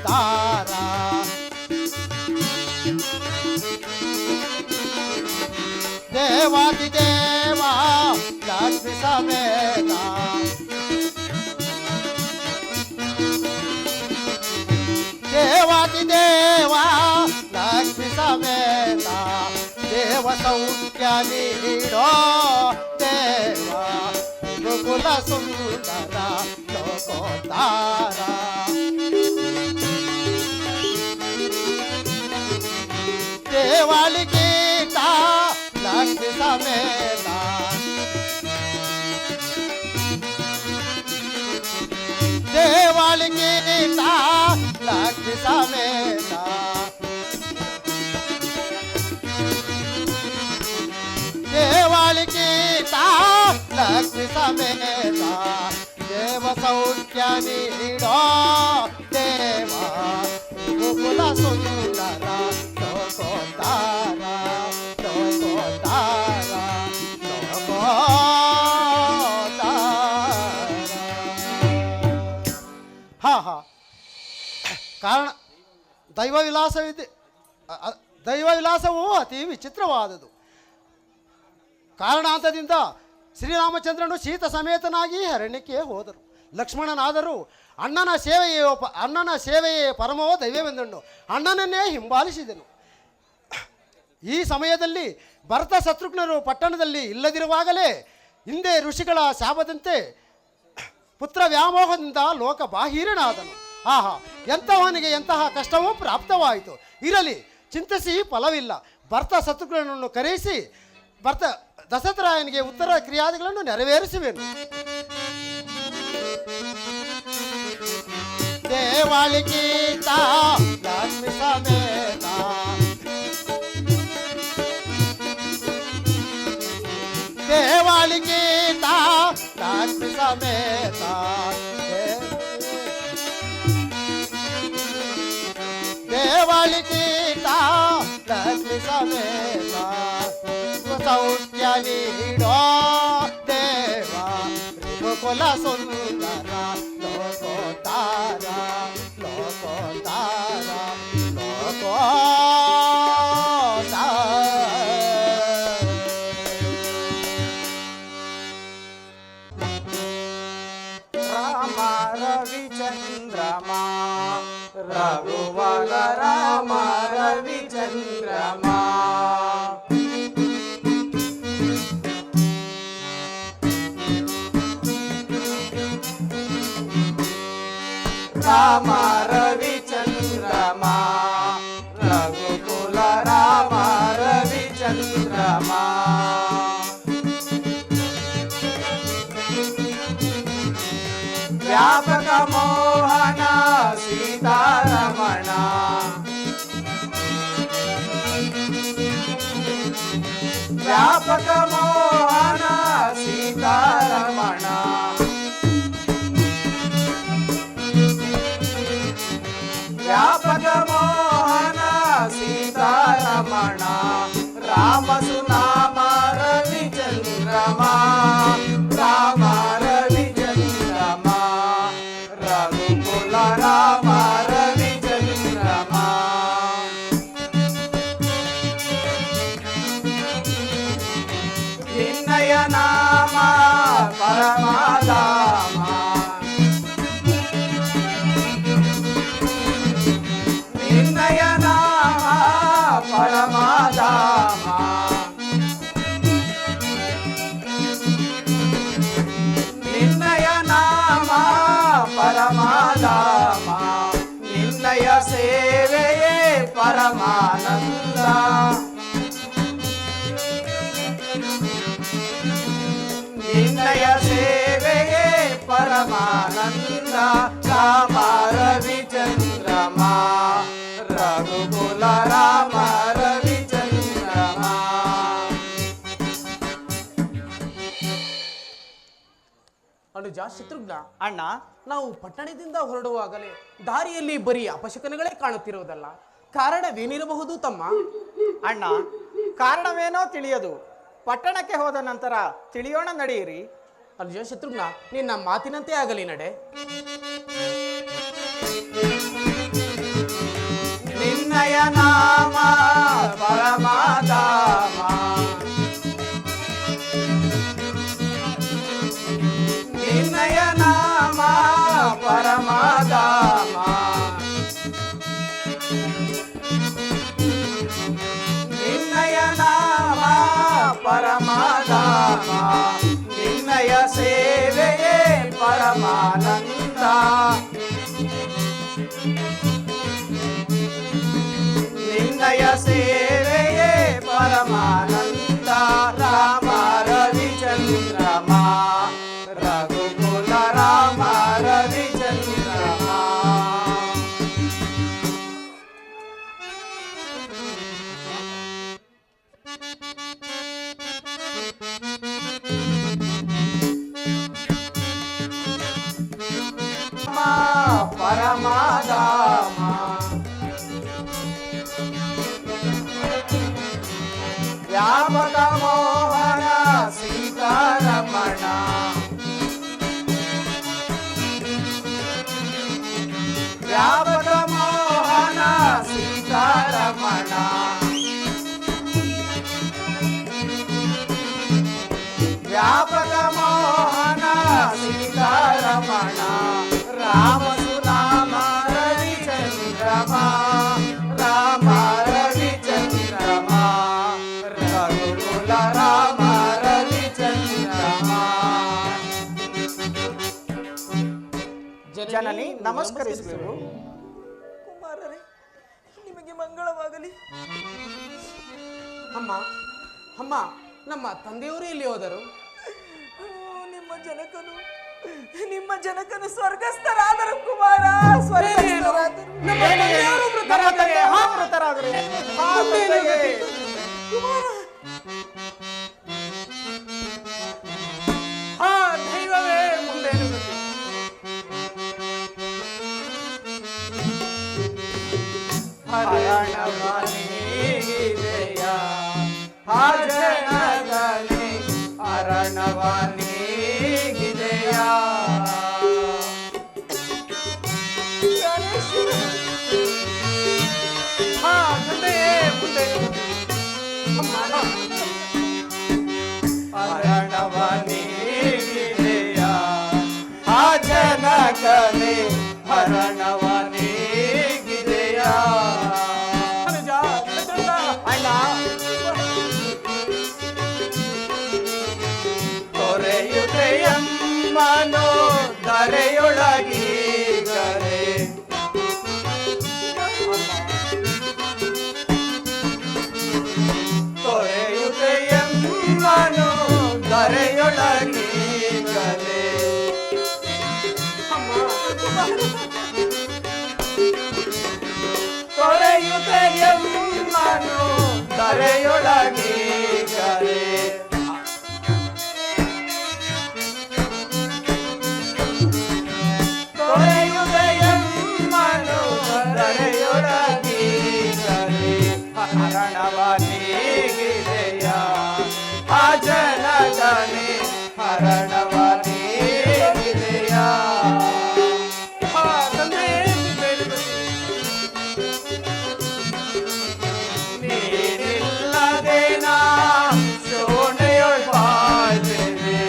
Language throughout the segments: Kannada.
ಲೋಕೋದ್ಧಾರ. ದೇವಾದಿದೇವ ಲಕ್ಷ್ಮಿ ಸಮೇತ ದೇವಾದಿದೇವ ಲಕ್ಷ್ಮಿ ಸಮೇತ ದೇವ ಸೌಖ್ಯ ನೀಡೋ ದೇವ ಗುರುಕುಲ ಸುಂದರ ಲೋಕೋದ್ಧಾರ. ದೇವಾಳಿಗೀತ ಲಕ್ಷ್ಮಿ ಸಮೇತ ದೇವಾಳಿಗೀತ ಲಕ್ಷ್ಮಿ ಸಮೇತ ದೇವಾಳಿಗೀತ ಲಕ್ಷ್ಮಿ ಸಮೇತ ದೇವ ಸೌಖ್ಯ ನೀಡೋ ದೇವ ಗುರುಕುಲ ಸುಂದರ ಲೋಕೋದ್ಧಾರ ಲೋಕೋದ್ಧಾರ ಲೋಕೋದ್ಧಾರ. ಹಾ ಹಾ ಕಾರಣ ದೈವವಿಲಾಸವೂ ಅತಿ ವಿಚಿತ್ರವಾದುದು. ಕಾರಣಾಂತದಿಂದ ಶ್ರೀರಾಮಚಂದ್ರನು ಸೀತ ಸಮೇತನಾಗಿ ಅರಣ್ಯಕ್ಕೆ ಹೋದರು. ಲಕ್ಷ್ಮಣನಾದರೂ ಅಣ್ಣನ ಸೇವೆಯೇ ಪರಮೋ ದೈವವೆಂದನು ಅಣ್ಣನನ್ನೇ ಹಿಂಬಾಲಿಸಿದನು. ಈ ಸಮಯದಲ್ಲಿ ಭರತ ಶತ್ರುಘ್ನರು ಪಟ್ಟಣದಲ್ಲಿ ಇಲ್ಲದಿರುವಾಗಲೇ ಹಿಂದೆ ಋಷಿಗಳ ಶಾಪದಂತೆ ಪುತ್ರ ವ್ಯಾಮೋಹದಿಂದ ಲೋಕ ಬಾಹಿರನಾದನು. ಆಹಾ, ಎಂತಹವನಿಗೆ ಎಂತಹ ಕಷ್ಟವೂ ಪ್ರಾಪ್ತವಾಯಿತು. ಇರಲಿ, ಚಿಂತಿಸಿ ಫಲವಿಲ್ಲ. ಭರತ ಶತ್ರುಘ್ನನನ್ನು ಕರೆಯಿಸಿ ದಶರಥರಾಯನಿಗೆ ಉತ್ತರ ಕ್ರಿಯಾದಿಗಳನ್ನು ನೆರವೇರಿಸುವೆನು. ದೇವಾಳಿಗೀತ ಲಕ್ಷ್ಮಿ ಸಮೇತ ದೇವಾಳಿಗೀತ ಲಕ್ಷ್ಮಿ ಸಮೇತ ದೇವಾಳಿಗೀತ ಲಕ್ಷ್ಮಿ ಸಮೇತ ಸೌಖ್ಯ ನೀಡೋ ದೇವ ರಿಪುಕುಲ ಸುಂದರ ಲೋಕೋದ್ಧಾರ ಲೋಕೋದ್ಧಾರ ಲೋಕೋದ್ಧಾರ. ರಾಮ ರವಿಚಂದ್ರಮಾ ರಘುವರ ರಾಮ ರವಿಚಂದ್ರಮಾ ರಾಮ ರವಿಚಂದ್ರಮಾ ರಘುಕುಲ ರಾಮ ರವಿಚಂದ್ರಮಾ ವ್ಯಾಪಕ ಮೋಹನ ಸೀತಾರಮಣ ವ್ಯಾಪಕ ಮೋಹನ ಸೀತಾರಮಣ ವ್ಯಾಪಕ ಮೋಹನ ಸೀತಾರಮಣ ರಾಮ ಸುನಾಮ ರವಿಚಂದ್ರಮಾ ರಾಮ ರವಿಚಂದ್ರಮಾ ರಘುಕುಲ ರಾಮ ರವಿಚಂದ್ರಮಾ ನಿನ್ನಯ ನಾಮ ಪರಮಾಧಾಮ ನಿನ್ನಯ ನಾಮ ಪರಮಾಧಾಮ ನಿನ್ನಯ ನಾಮ ಪರಮಾಧಾಮ ನಿನ್ನಯ ಸೇವೆಯೇ ಪರಮಾನಂದ ನಿನ್ನಯ ಸೇವೆಯೇ ಪರಮಾನಂದ ರಾಮ ರವಿಚಂದ್ರಮಾ ರಘುಕುಲ ರಾಮ ರವಿಚಂದ್ರಮಾ. ಅನುಜ ಶತ್ರುಘ್ನ, ಅಣ್ಣ, ನಾವು ಪಟ್ಟಣದಿಂದ ಹೊರಡುವಾಗಲೇ ದಾರಿಯಲ್ಲಿ ಬರೀ ಅಪಶಕನಗಳೇ ಕಾಣುತ್ತಿರುವುದಲ್ಲ, ಕಾರಣವೇನಿರಬಹುದು ತಮ್ಮ? ಅಣ್ಣ, ಕಾರಣವೇನೋ ತಿಳಿಯದು. ಪಟ್ಟಣಕ್ಕೆ ಹೋದ ನಂತರ ತಿಳಿಯೋಣ, ನಡೆಯಿರಿ. ಅನುಜ ಶತ್ರುಘ್ನ, ನಿನ್ನ ಮಾತಿನಂತೆ ಆಗಲಿ ನಡೆ. ನಾಮ ಪರಮಾಧಾಮ ನಿನ್ನಯ ನಾಮ ಪರಮಾಧಾಮ ನಿನ್ನಯ ನಾಮ ಪರಮಾಧಾಮ ನಿನ್ನಯ ಸೇವೆಯೇ ಪರಮಾನಂದ ನಿನ್ನಯ ಸೇವೆಯೇ ಪರಮಾನಂದ ರಾಮ ರವಿಚಂದ್ರಮ ರಘುಕುಲ ರಾಮ ರವಿಚಂದ್ರಮ ಪರಮಾಧಾಮ ವ್ಯಾಪಕ ಮೋಹನ ಸೀತಾರಮಣ ವ್ಯಾಪಕ ಮೋಹನ ಸೀತಾರಮಣ ವ್ಯಾಪಕ ಮೋಹನ ಸೀತಾರಮಣ ರಾಮ ಸುನಾಮ ರವಿಚಂದ್ರಮ ರಾಮ ರವಿಚಂದ್ರಮ ರಘುಕುಲ ರಾಮ ರವಿಚಂದ್ರಮ ಜನನಿ ನಮಸ್ಕರಿಸುವೆವು. ಕುಮಾರರೇ, ನಿಮಗೆ ಮಂಗಳವಾಗಲಿ. ಅಮ್ಮ ಅಮ್ಮ ನಮ್ಮ ತಂದೆಯವರು ಎಲ್ಲಿ ಹೋದರು? ನಿಮ್ಮ ಜನಕನು ಸ್ವರ್ಗಸ್ಥರಾದರು ಕುಮಾರ, ಸ್ವರ್ಗಸ್ಥರಾದರು. ನಮ್ಮ ತಂದೆಯವರು ಮೃತರಾದರೆ? ಮೃತರಾದರೆ ಕುಮಾರ, ದೈವವೇ ಮುಂದೇನು ಗತಿ? ಹರಣವನಿಗಿದೆಯ ಹಾಜನಗನೆ ಹರಣವನಿಗಿದೆಯ ತಂದೆಯೇ ಮುಂದೇನು ಗತಿ? ಹರಣವನಿಗಿದೆಯ ಹಾಜನಗನೆ ಹರಣವನಿಗಿದೆಯ ಅನುಜ, ಚಂದ್ರ, ಅಣ್ಣ ತೊರೆಯುತೆಯಮ್ಮನು ಧರೆಯೊಳಗೀಗರೆ ತೊರೆಯುತೆಯಮ್ಮನು ಧರೆಯೊಳಗೀಗರೆ ತೊರೆಯುತೆಯಮ್ಮನು ಧರೆಯೊಳಗೀಗರೆ ತೊರೆಯುತೆಯಮ್ಮನು ಧರೆಯೊಳಗೀಗರೆ ಹರಣವನಿಗಿದೆಯ ಆ ಜನಗನೆ ಹರಣವನಿಗಿದೆಯ ತಂದೆಯೇ ಮುಂದೇನು ಗತಿ? ನೀನಿಲ್ಲದೆ ನಾ ಶೋಣೆಯೊಳ್ ಬಾಳ್ವೆನೆ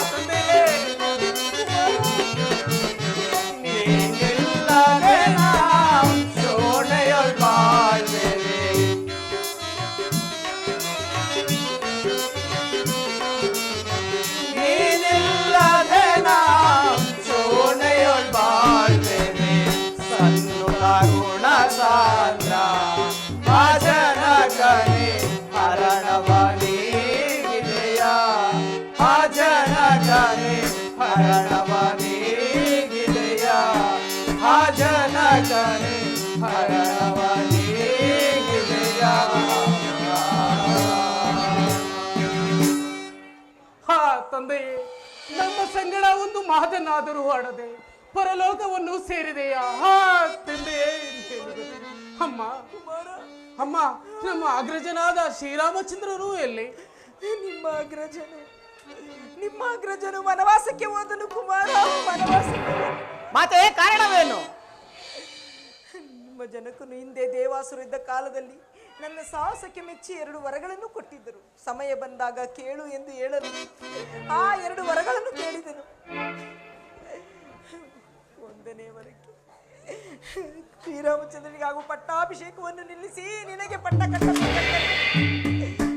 ತಂದೆಯೇ ನೀನಿಲ್ಲದೆ ನಾ ಶೋಣೆಯೊಳ್ ಬಾಳ್ವೆನೆ ನೀನಿಲ್ಲದೆ ನಾ ಶೋಣೆಯೊಳ್ ಬಾಳ್ವೆನೆ ಸನ್ನು ಕರುಣ ಸಾಂದ್ರ ಆ ಜನಗನೆ ಹರಣವನಿಗಿದೆಯ ಆ ಜನಗನೆ ಹರಣವನಿಗಿದೆಯ ಆ ಜನಗನೆ ಹರಣವನಿಗಿದೆಯ ತಂದೆಯೇ, ನಮ್ಮ ಸಂಗಡ ಒಂದು ಮಾತನಾದರೂ ಆಡದೆ ಪರಲೋಕವನ್ನು ಸೇರಿದೆಯಾ? ತಂದೆಯೇ ಎಂತೇನು ಗತಿ? ಅಮ್ಮ ಅಮ್ಮ, ನಮ್ಮ ಅಗ್ರಜನಾದ ಶ್ರೀರಾಮಚಂದ್ರರು ಎಲ್ಲಿ? ನಿಮ್ಮ ಅಗ್ರಜನು ವನವಾಸಕ್ಕೆ ಹೋದನು ಕುಮಾರ, ವನವಾಸಕ್ಕೆ. ಮಾತೆ ಕಾರಣವೇನು? ನಿಮ್ಮ ಜನಕನು ಹಿಂದೆ ದೇವಾಸುರ ಇದ್ದ ಕಾಲದಲ್ಲಿ ನನ್ನ ಸಾಹಸಕ್ಕೆ ಮೆಚ್ಚಿ 2 ವರಗಳನ್ನು ಕೊಟ್ಟಿದ್ದರು. ಸಮಯ ಬಂದಾಗ ಕೇಳು ಎಂದು ಹೇಳಲು ಆ 2 ವರಗಳನ್ನು ಕೇಳಿದನು. 1ನೇ ವರಕ್ಕೆ ಶ್ರೀರಾಮಚಂದ್ರನಿಗೆ ಹಾಗೂ ಪಟ್ಟಾಭಿಷೇಕವನ್ನು ನಿಲ್ಲಿಸಿ ನಿನಗೆ ಪಟ್ಟ ಕಟ್ಟಬೇಕು.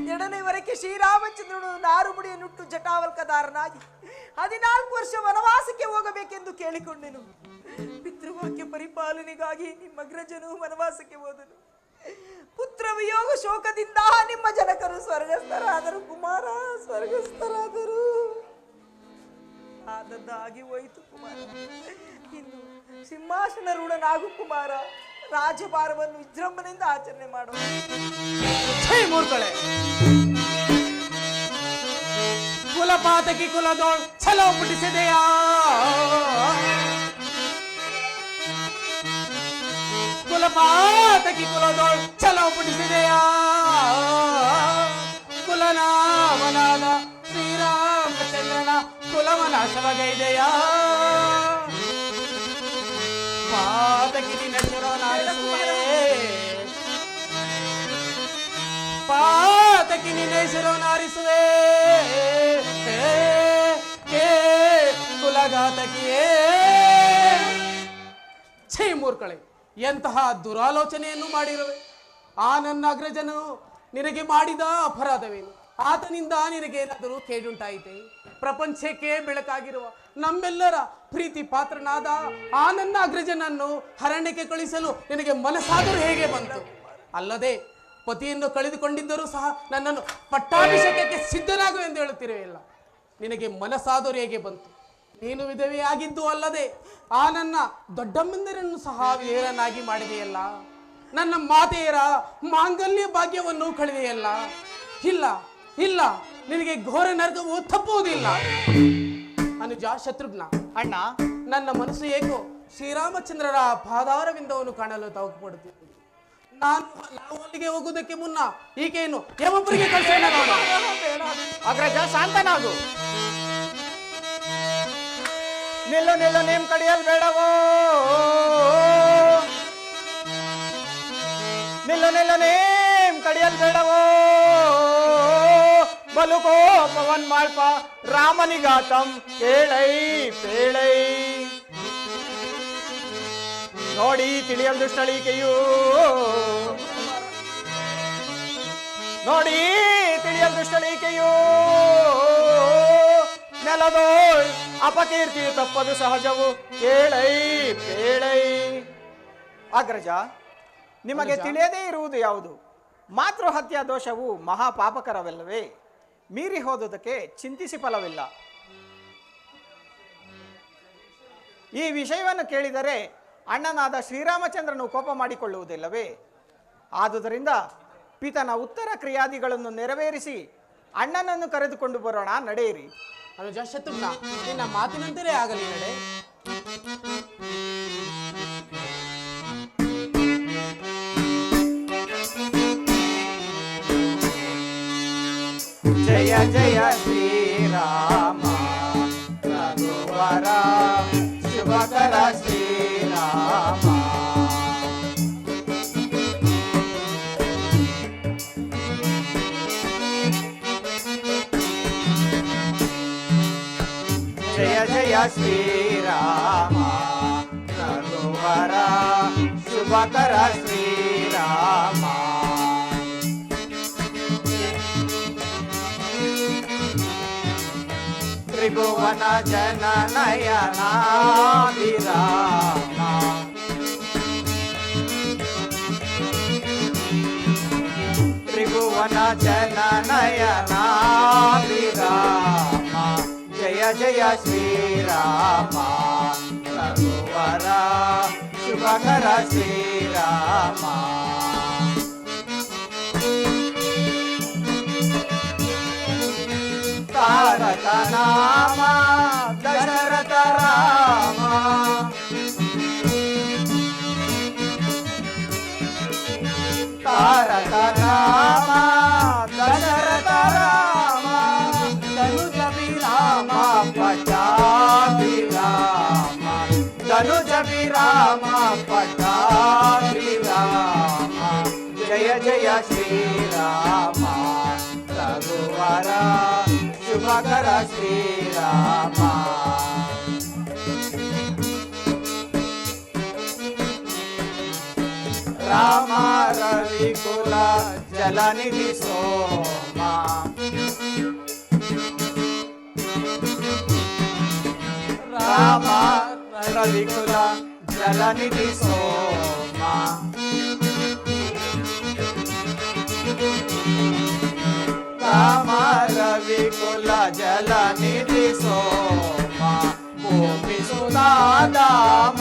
2ನೇ ವರಕ್ಕೆ ಶ್ರೀರಾಮಚಂದ್ರನು ನಾರುಮುಡಿಯನ್ನುಟ್ಟು ಜಟಾವಲ್ಕದಾರನಾಗಿ 14 ವರ್ಷ ವನವಾಸಕ್ಕೆ ಹೋಗಬೇಕೆಂದು ಕೇಳಿಕೊಂಡೆನು. ಪಿತೃವಾಕ್ಯ ಪರಿಪಾಲನೆಗಾಗಿ ನಿಮ್ಮ ಅಗ್ರಜನು ವನವಾಸಕ್ಕೆ ಹೋದನು. ಪುತ್ರ ವಿಯೋಗ ಶೋಕದಿಂದ ನಿಮ್ಮ ಜನಕರು ಸ್ವರ್ಗಸ್ಥರಾದರು. ಕುಮಾರ ಸ್ವರ್ಗಸ್ಥರಾದರು. ಆದದ್ದಾಗಿ ಹೋಯಿತು ಕುಮಾರ. ಇನ್ನು ಸಿಂಹಾಸನ ರೂಢನಾಗು ಕುಮಾರ. ರಾಜಭಾರವನ್ನು ವಿಜೃಂಭಣೆಯಿಂದ ಆಚರಣೆ ಮಾಡುವ. ಮೂರ್ಖಳೆ, ಕುಲಪಾತಕಿ ಕುಲದೋಳ್ ಛಲೋ ಪುಟಿಸಿದೆಯಾ? ಕುಲಪಾತಕಿ ಕುಲದೋಳ್ ಛಲೋ ಪುಟಿಸಿದೆಯಾ? ಕುಲನಾಮನಾದ ಶ್ರೀರಾಮಚಂದ್ರನ ಕುಲವನಾಶವಗೈದೆಯಾ? ಪಾತಕಿ ನಿನ್ನ ಶಿರೋನಾರಿಸುವೆ, ಪಾತಕಿ ನಿನ್ನ ಶಿರೋನಾರಿಸುವೆ. ಕುಲಘಾತಕಿಯೇ, ಛೇ ಮೂರ್ಖಳೆ, ಎಂತಹ ದುರಾಲೋಚನೆಯನ್ನು ಮಾಡಿರುವೆ. ಆ ನನ್ನ ಅಗ್ರಜನು ನಿನಗೆ ಮಾಡಿದ ಅಪರಾಧವೇನು? ಆತನಿಂದ ನಿನಗೇನಾದರೂ ಕೇಡುಂಟಾಯಿತೆ? ಪ್ರಪಂಚಕ್ಕೆ ಬೆಳಕಾಗಿರುವ ನಮ್ಮೆಲ್ಲರ ಪ್ರೀತಿ ಪಾತ್ರನಾದ ಆ ನನ್ನ ಅಗ್ರಜನನ್ನು ಅರಣ್ಯಕ್ಕೆ ಕಳಿಸಲು ನಿನಗೆ ಮನಸ್ಸಾದರೂ ಹೇಗೆ ಬಂತು? ಅಲ್ಲದೆ ಪತಿಯನ್ನು ಕಳೆದುಕೊಂಡಿದ್ದರೂ ಸಹ ನನ್ನನ್ನು ಪಟ್ಟಾಭಿಷೇಕಕ್ಕೆ ಸಿದ್ಧನಾಗು ಎಂದು ಹೇಳುತ್ತಿರುವೆಯಲ್ಲ, ನಿನಗೆ ಮನಸ್ಸಾದರೂ ಹೇಗೆ ಬಂತು? ನೀನು ವಿಧವೆಯಾಗಿದ್ದು ಅಲ್ಲದೆ ಆ ನನ್ನ ದೊಡ್ಡಮ್ಮಂದಿರನ್ನು ಸಹ ವಿಧೇಯರನ್ನಾಗಿ ಮಾಡಿದೆಯಲ್ಲ. ನನ್ನ ಮಾತೆಯರ ಮಾಂಗಲ್ಯ ಭಾಗ್ಯವನ್ನು ಕಳೆದೆಯಲ್ಲ. ಇಲ್ಲ ಇಲ್ಲ, ನಿನಗೆ ಘೋರ ನರಕವು ತಪ್ಪುವುದಿಲ್ಲ. ಅನುಜ ಶತ್ರುಘ್ನ ಅಣ್ಣ, ನನ್ನ ಮನಸ್ಸು ಏಕೋ ಶ್ರೀರಾಮಚಂದ್ರರ ಪಾದಾರವಿಂದವನ್ನು ಕಾಣಲು ತವಕಪಡುತ್ತಿದೆ. ನಾವು ಅಲ್ಲಿಗೆ ಹೋಗುವುದಕ್ಕೆ ಮುನ್ನ ಈಕೆಯನ್ನು ಯಮಪುರಿಗೆ ಕಳಿಸೋಣ. ಅಗ್ರಜ ಶಾಂತನಾಗು. ನಿಲ್ಲು ನಿಲ್ಲು, ನೇಮ್ ಕಡಿಯಲ್ ಬೇಡವೋ. ನಿಲ್ಲು ನಿಲ್ಲು, ನೇಮ್ ಕಡಿಯಲ್ ಬೇಡವೋ. ಬಲುಕೋ ಪವನ್ ಮಾಳ್ಪ ರಾಮನಿಗಾತಂ ಕೇಳೈ ಪೇಳೈ. ನೋಡಿ ತಿಳಿಯಲ್ ದುಷ್ಟಳಿಕೆಯೂ, ನೋಡಿ ತಿಳಿಯಲ್ ದುಷ್ಟಳಿಕೆಯೂ. ನೆಲದೋಳ್ ಅಪಕೀರ್ತಿಯು ತಪ್ಪದು ಸಹಜವು, ಕೇಳೈ ಪೇಳೈ. ಅಗ್ರಜ, ನಿಮಗೆ ತಿಳಿಯದೇ ಇರುವುದು ಯಾವುದು? ಮಾತೃಹತ್ಯಾ ದೋಷವು ಮಹಾಪಾಪಕರವಲ್ಲವೇ? ಮೀರಿ ಹೋದುದಕ್ಕೆ ಚಿಂತಿಸಿ ಫಲವಿಲ್ಲ. ಈ ವಿಷಯವನ್ನು ಕೇಳಿದರೆ ಅಣ್ಣನಾದ ಶ್ರೀರಾಮಚಂದ್ರನು ಕೋಪ ಮಾಡಿಕೊಳ್ಳುವುದಿಲ್ಲವೇ? ಆದುದರಿಂದ ಪಿತನ ಉತ್ತರ ಕ್ರಿಯಾದಿಗಳನ್ನು ನೆರವೇರಿಸಿ ಅಣ್ಣನನ್ನು ಕರೆದುಕೊಂಡು ಬರೋಣ, ನಡೆಯಿರಿ. ಅನುಜ ಶತ್ರುಘ್ನ, ನಿನ್ನ ಮಾತಿನಂತೆಯೇ ಆಗಲಿ, ನಡೆ. ಜಯ ಜಯ ಶ್ರೀರಾಮ ರಘುವರ ಶುಭಕರ ಶ್ರೀರಾಮ. ಜಯ ಜಯ ಶ್ರೀರಾಮ ರಘುವರ ಶುಭಕರ ಶ್ರೀರಾಮ. ತ್ರಿಭುವನ ಜನ ನಯನಾಭಿರಾಮ. ತ್ರಿಭುವನ ಜನ ನಯನಾಭಿರಾಮ. ಜಯ ಜಯ ಶ್ರೀರಾಮ ರಘುವರ ಶುಭಕರ ಶ್ರೀರಾಮ. ತಾರಕ ನಾಮ ದಶರಥ ರಾಮ. ತಾರಕ ನಾಮ ದಶರಥ ರಾಮ. ಧನುಜ ವಿರಾಮ ಪಟ್ಟಾಭಿರಾಮ. ಧನುಜ ವಿರಾಮ ಪಟ್ಟಾಭಿರಾಮ. ರಾಮ ಜಯ ಜಯ ಶ್ರೀರಾಮ ರಘುವರ ಶುಭಕರ ಶ್ರೀರಾಮ ರಾಮ ರವಿಕುಲ ಜಲನಿಧಿ ಸೋಮ ರಾಮ ರವಿಕುಲ ಜಲನಿಧಿ ಸೋಮ ರಾಮ ರವಿಕುಲ ಜಲನಿಧಿ ಸೋಮ ಭೂಮಿ ಸುಧಾಮ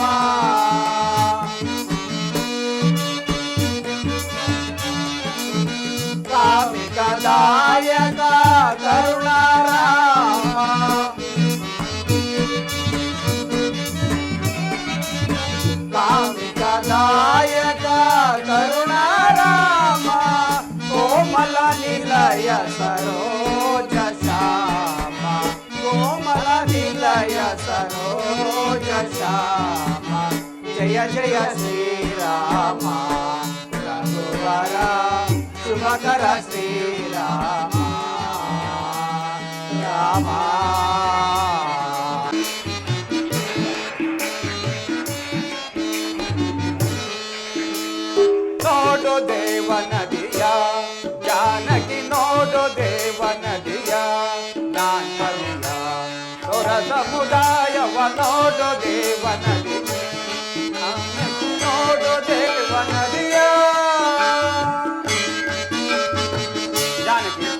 ಕಾಮಿಕದಾಯಕ ಕರುಣಾರಾಮ ಕಾಮಿಕದಾಯಕ ಕರುಣಾರಾಮ ಕೋಮಲ ನಿಲಯ ಸರೋಜ ಶ್ಯಾಮ ಕೋಮಲ ನಿಲಯ ಸರೋಜ ಶ್ಯಾಮ ಜಯ ಜಯ ಶ್ರೀರಾಮ ರಘುವರ ಶುಭಕರ ಶ್ರೀರಾಮ ರಾಮ ನೋಡು ದೇವ ನದಿಯ ಜಾನಕಿ ನೋಡು ದೇವ ನದಿಯ ನಾನ್ಮರಿಯ ಸೊರ ಸಮುದಾಯವ ನೋಡು ದೇವ ನದಿ ನೋಡು ದೇವ ನದಿಯ ಜಾನಕಿ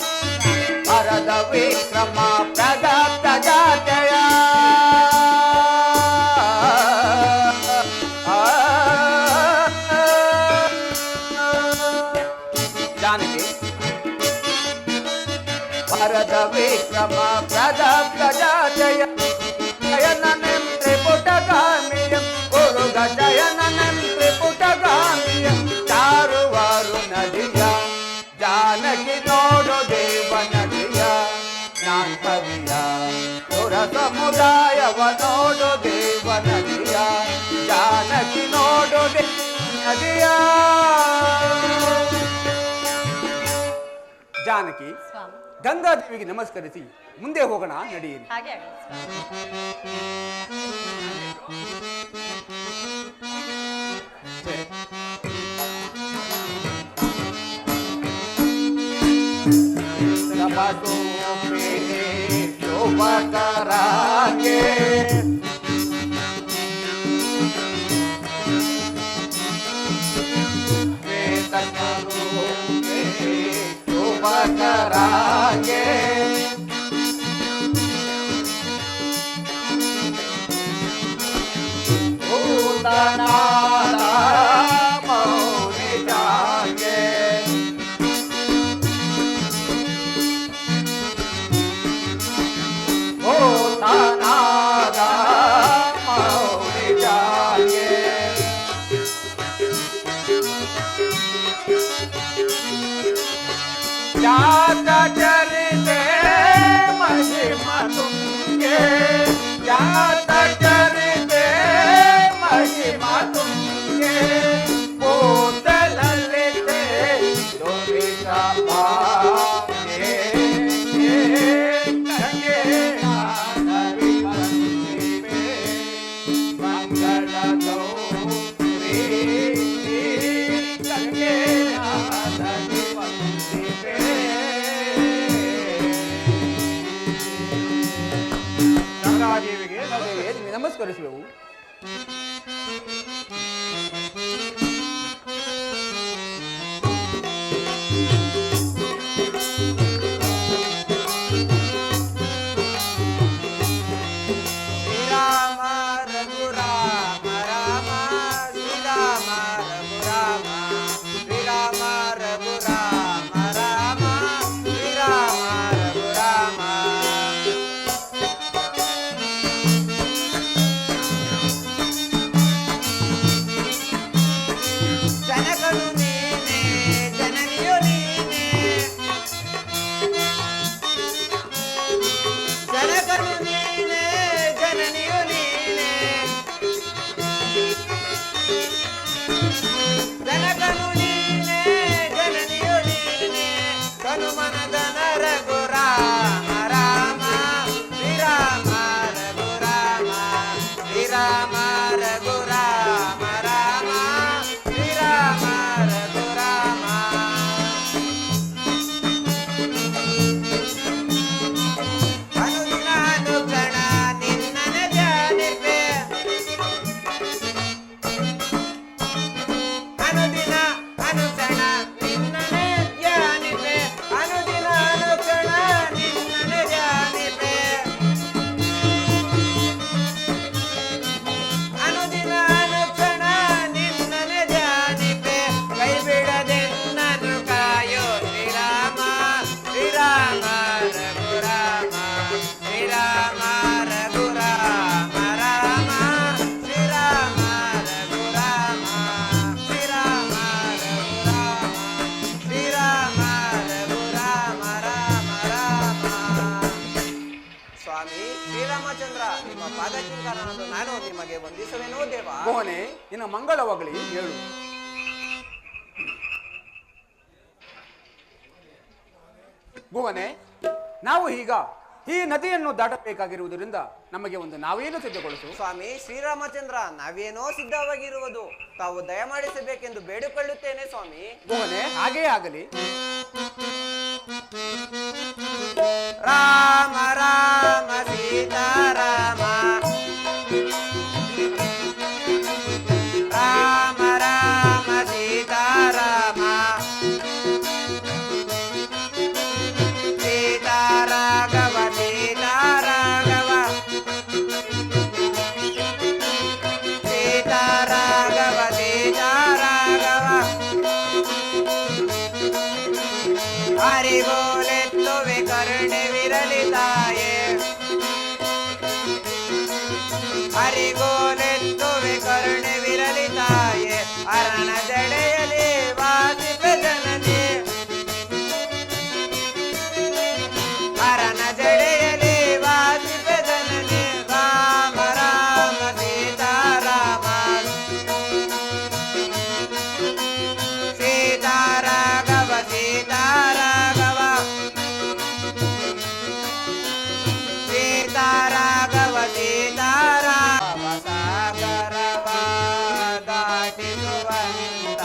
ವರದ ವಿಕ್ರಮ ಪ್ರದಪ್ತ ಜಾತಯ ಜಾನಕಿ ವರದ ವಿಕ್ರಮ ಪ್ರದಪ್ತ ಜಾತಯ ಜಯನನೆಂ ತ್ರಿಪುಟಗಾಮಿಯಂ ಗುರುಗ ಜಯನನೆಂ ತ್ರಿಪುಟಗಾಮಿಯಂ ಚಾರುವಾರು ನದಿಯ ಜಾನಕಿ ನೋಡು ದೇವ ನದಿಯ ನಾನ್ ಕವಿಯ ಸುರ ಸಮುದಾಯವ ನೋಡು ದೇವ ನದಿಯ ಜಾನಕಿ ನೋಡು ನದಿಯ ಜಾನಕಿ ಗಂಗಾದೇವಿಗೆ ನಮಸ್ಕರಿಸಿ ಮುಂದೆ ಹೋಗೋಣ ನಡೆಯಿರಿ. ಹಾಗೆ ಆಗಲಿ ಶೋಭಕರಾಗೆ ಶೋಭಕರಾಗೆ ಭೂತನಾದ ಮೌನಿ ಜಾಗೆ ಭೂತನಾದ ಮಾತನು ನೀನೆ ಜನನಿಯು ನೀನೆ ಕನುಮನದ ರಘು ರಾಮ ರಾಮ ಶ್ರೀರಾಮ ರಘು ರಾಮ ಶ್ರೀರಾಮ ರಘು ರಾಮ ರಾಮ ಶ್ರೀರಾಮ ರಘು ರಾಮ ಅನುದಿನ ಅನುಕ್ಷಣ ನಿನ್ನನೆ ಧ್ಯಾನಿಪೆ ಅನುದಿನ ಅನುಕ್ಷಣ ನಿನ್ನನೆ ಧ್ಯಾನಿಪೆ ಅನುದಿನ ಅನುಕ್ಷಣ ನಿನ್ನನೆ ಧ್ಯಾನಿಪೆ ಅನುದಿನ ಅನುಕ್ಷಣ ನಿನ್ನನೆ ಧ್ಯಾನಿಪೆ ಕೈ ಬಿಡದೆನ್ನನು ಕಾಯೋ ಶ್ರೀರಾಮ ಶ್ರೀರಾಮ ರಘು ರಾಮ ಶ್ರೀರಾಮ ರಘು ರಾಮ ರಾಮ ಶ್ರೀರಾಮ ರಘು ರಾಮ ಶ್ರೀರಾಮ ರಘು ರಾಮ ಶ್ರೀರಾಮ ರಘು ರಾಮ ರಾಮ ರಾಮ ಸ್ವಾಮಿ ಶ್ರೀರಾಮಚಂದ್ರ ನಿಮ್ಮ ಪಾದಕಿಂಕರನಾದ ನಾನು ನಿಮಗೆ ವಂದಿಸುವೆನೋ ದೇವ ಮೋಹನೆ ನಿನ್ನ ಮಂಗಳವಾಗಲಿ ಹೇಳು. ಭುವನೆ, ನಾವು ಈಗ ಈ ನದಿಯನ್ನು ದಾಟಬೇಕಾಗಿರುವುದರಿಂದ ನಮಗೆ ಒಂದು ನಾವೇನು ಸಿದ್ಧಗೊಳಿಸು. ಸ್ವಾಮಿ ಶ್ರೀರಾಮಚಂದ್ರ ನಾವೇನೋ ಸಿದ್ಧವಾಗಿರುವುದು ತಾವು ದಯಮಾಡಿಸಬೇಕೆಂದು ಬೇಡಿಕೊಳ್ಳುತ್ತೇನೆ ಸ್ವಾಮಿ. ಭುವನೆ, ಹಾಗೇ ಆಗಲಿ. ರಾಮ ರಾಮ ಸೀತಾರಾಮ ರಾಮ ರಾಮ ಸೀತಾರಾಮ ಸೀತಾರಾಘವ ಸೀತಾರಾಘವ ಸೀತಾರಾಘವ ಸೀತಾರಾಘವ ಹರಿಬೋಲೆತ್ತುವೆ ಕರುಣೆ ವಿರಲಿ ತಾಯೇ ಹರಿಗೋಲೆತ್ತುವೆ ಕರುಣೆ ವಿರಲಿ ತಾಯೇ ಅರಣ ಜಡೆಯಲಿ ವಾಸಿಪೆ ಜನನಿ ಅರಣ ಜಡೆಯಲಿ ವಾಸಿಪೆ ಜನನಿ ರಾಮ ರಾಮ ಸೀತಾರಾಮ ಸೀತಾರಾಘವ ಸೀತಾರಾಘವ ಸೀತಾರಾಘವ ಸೀತಾರಾಮ ಸಾಗರವ ದಾಟಿಸುವಂತ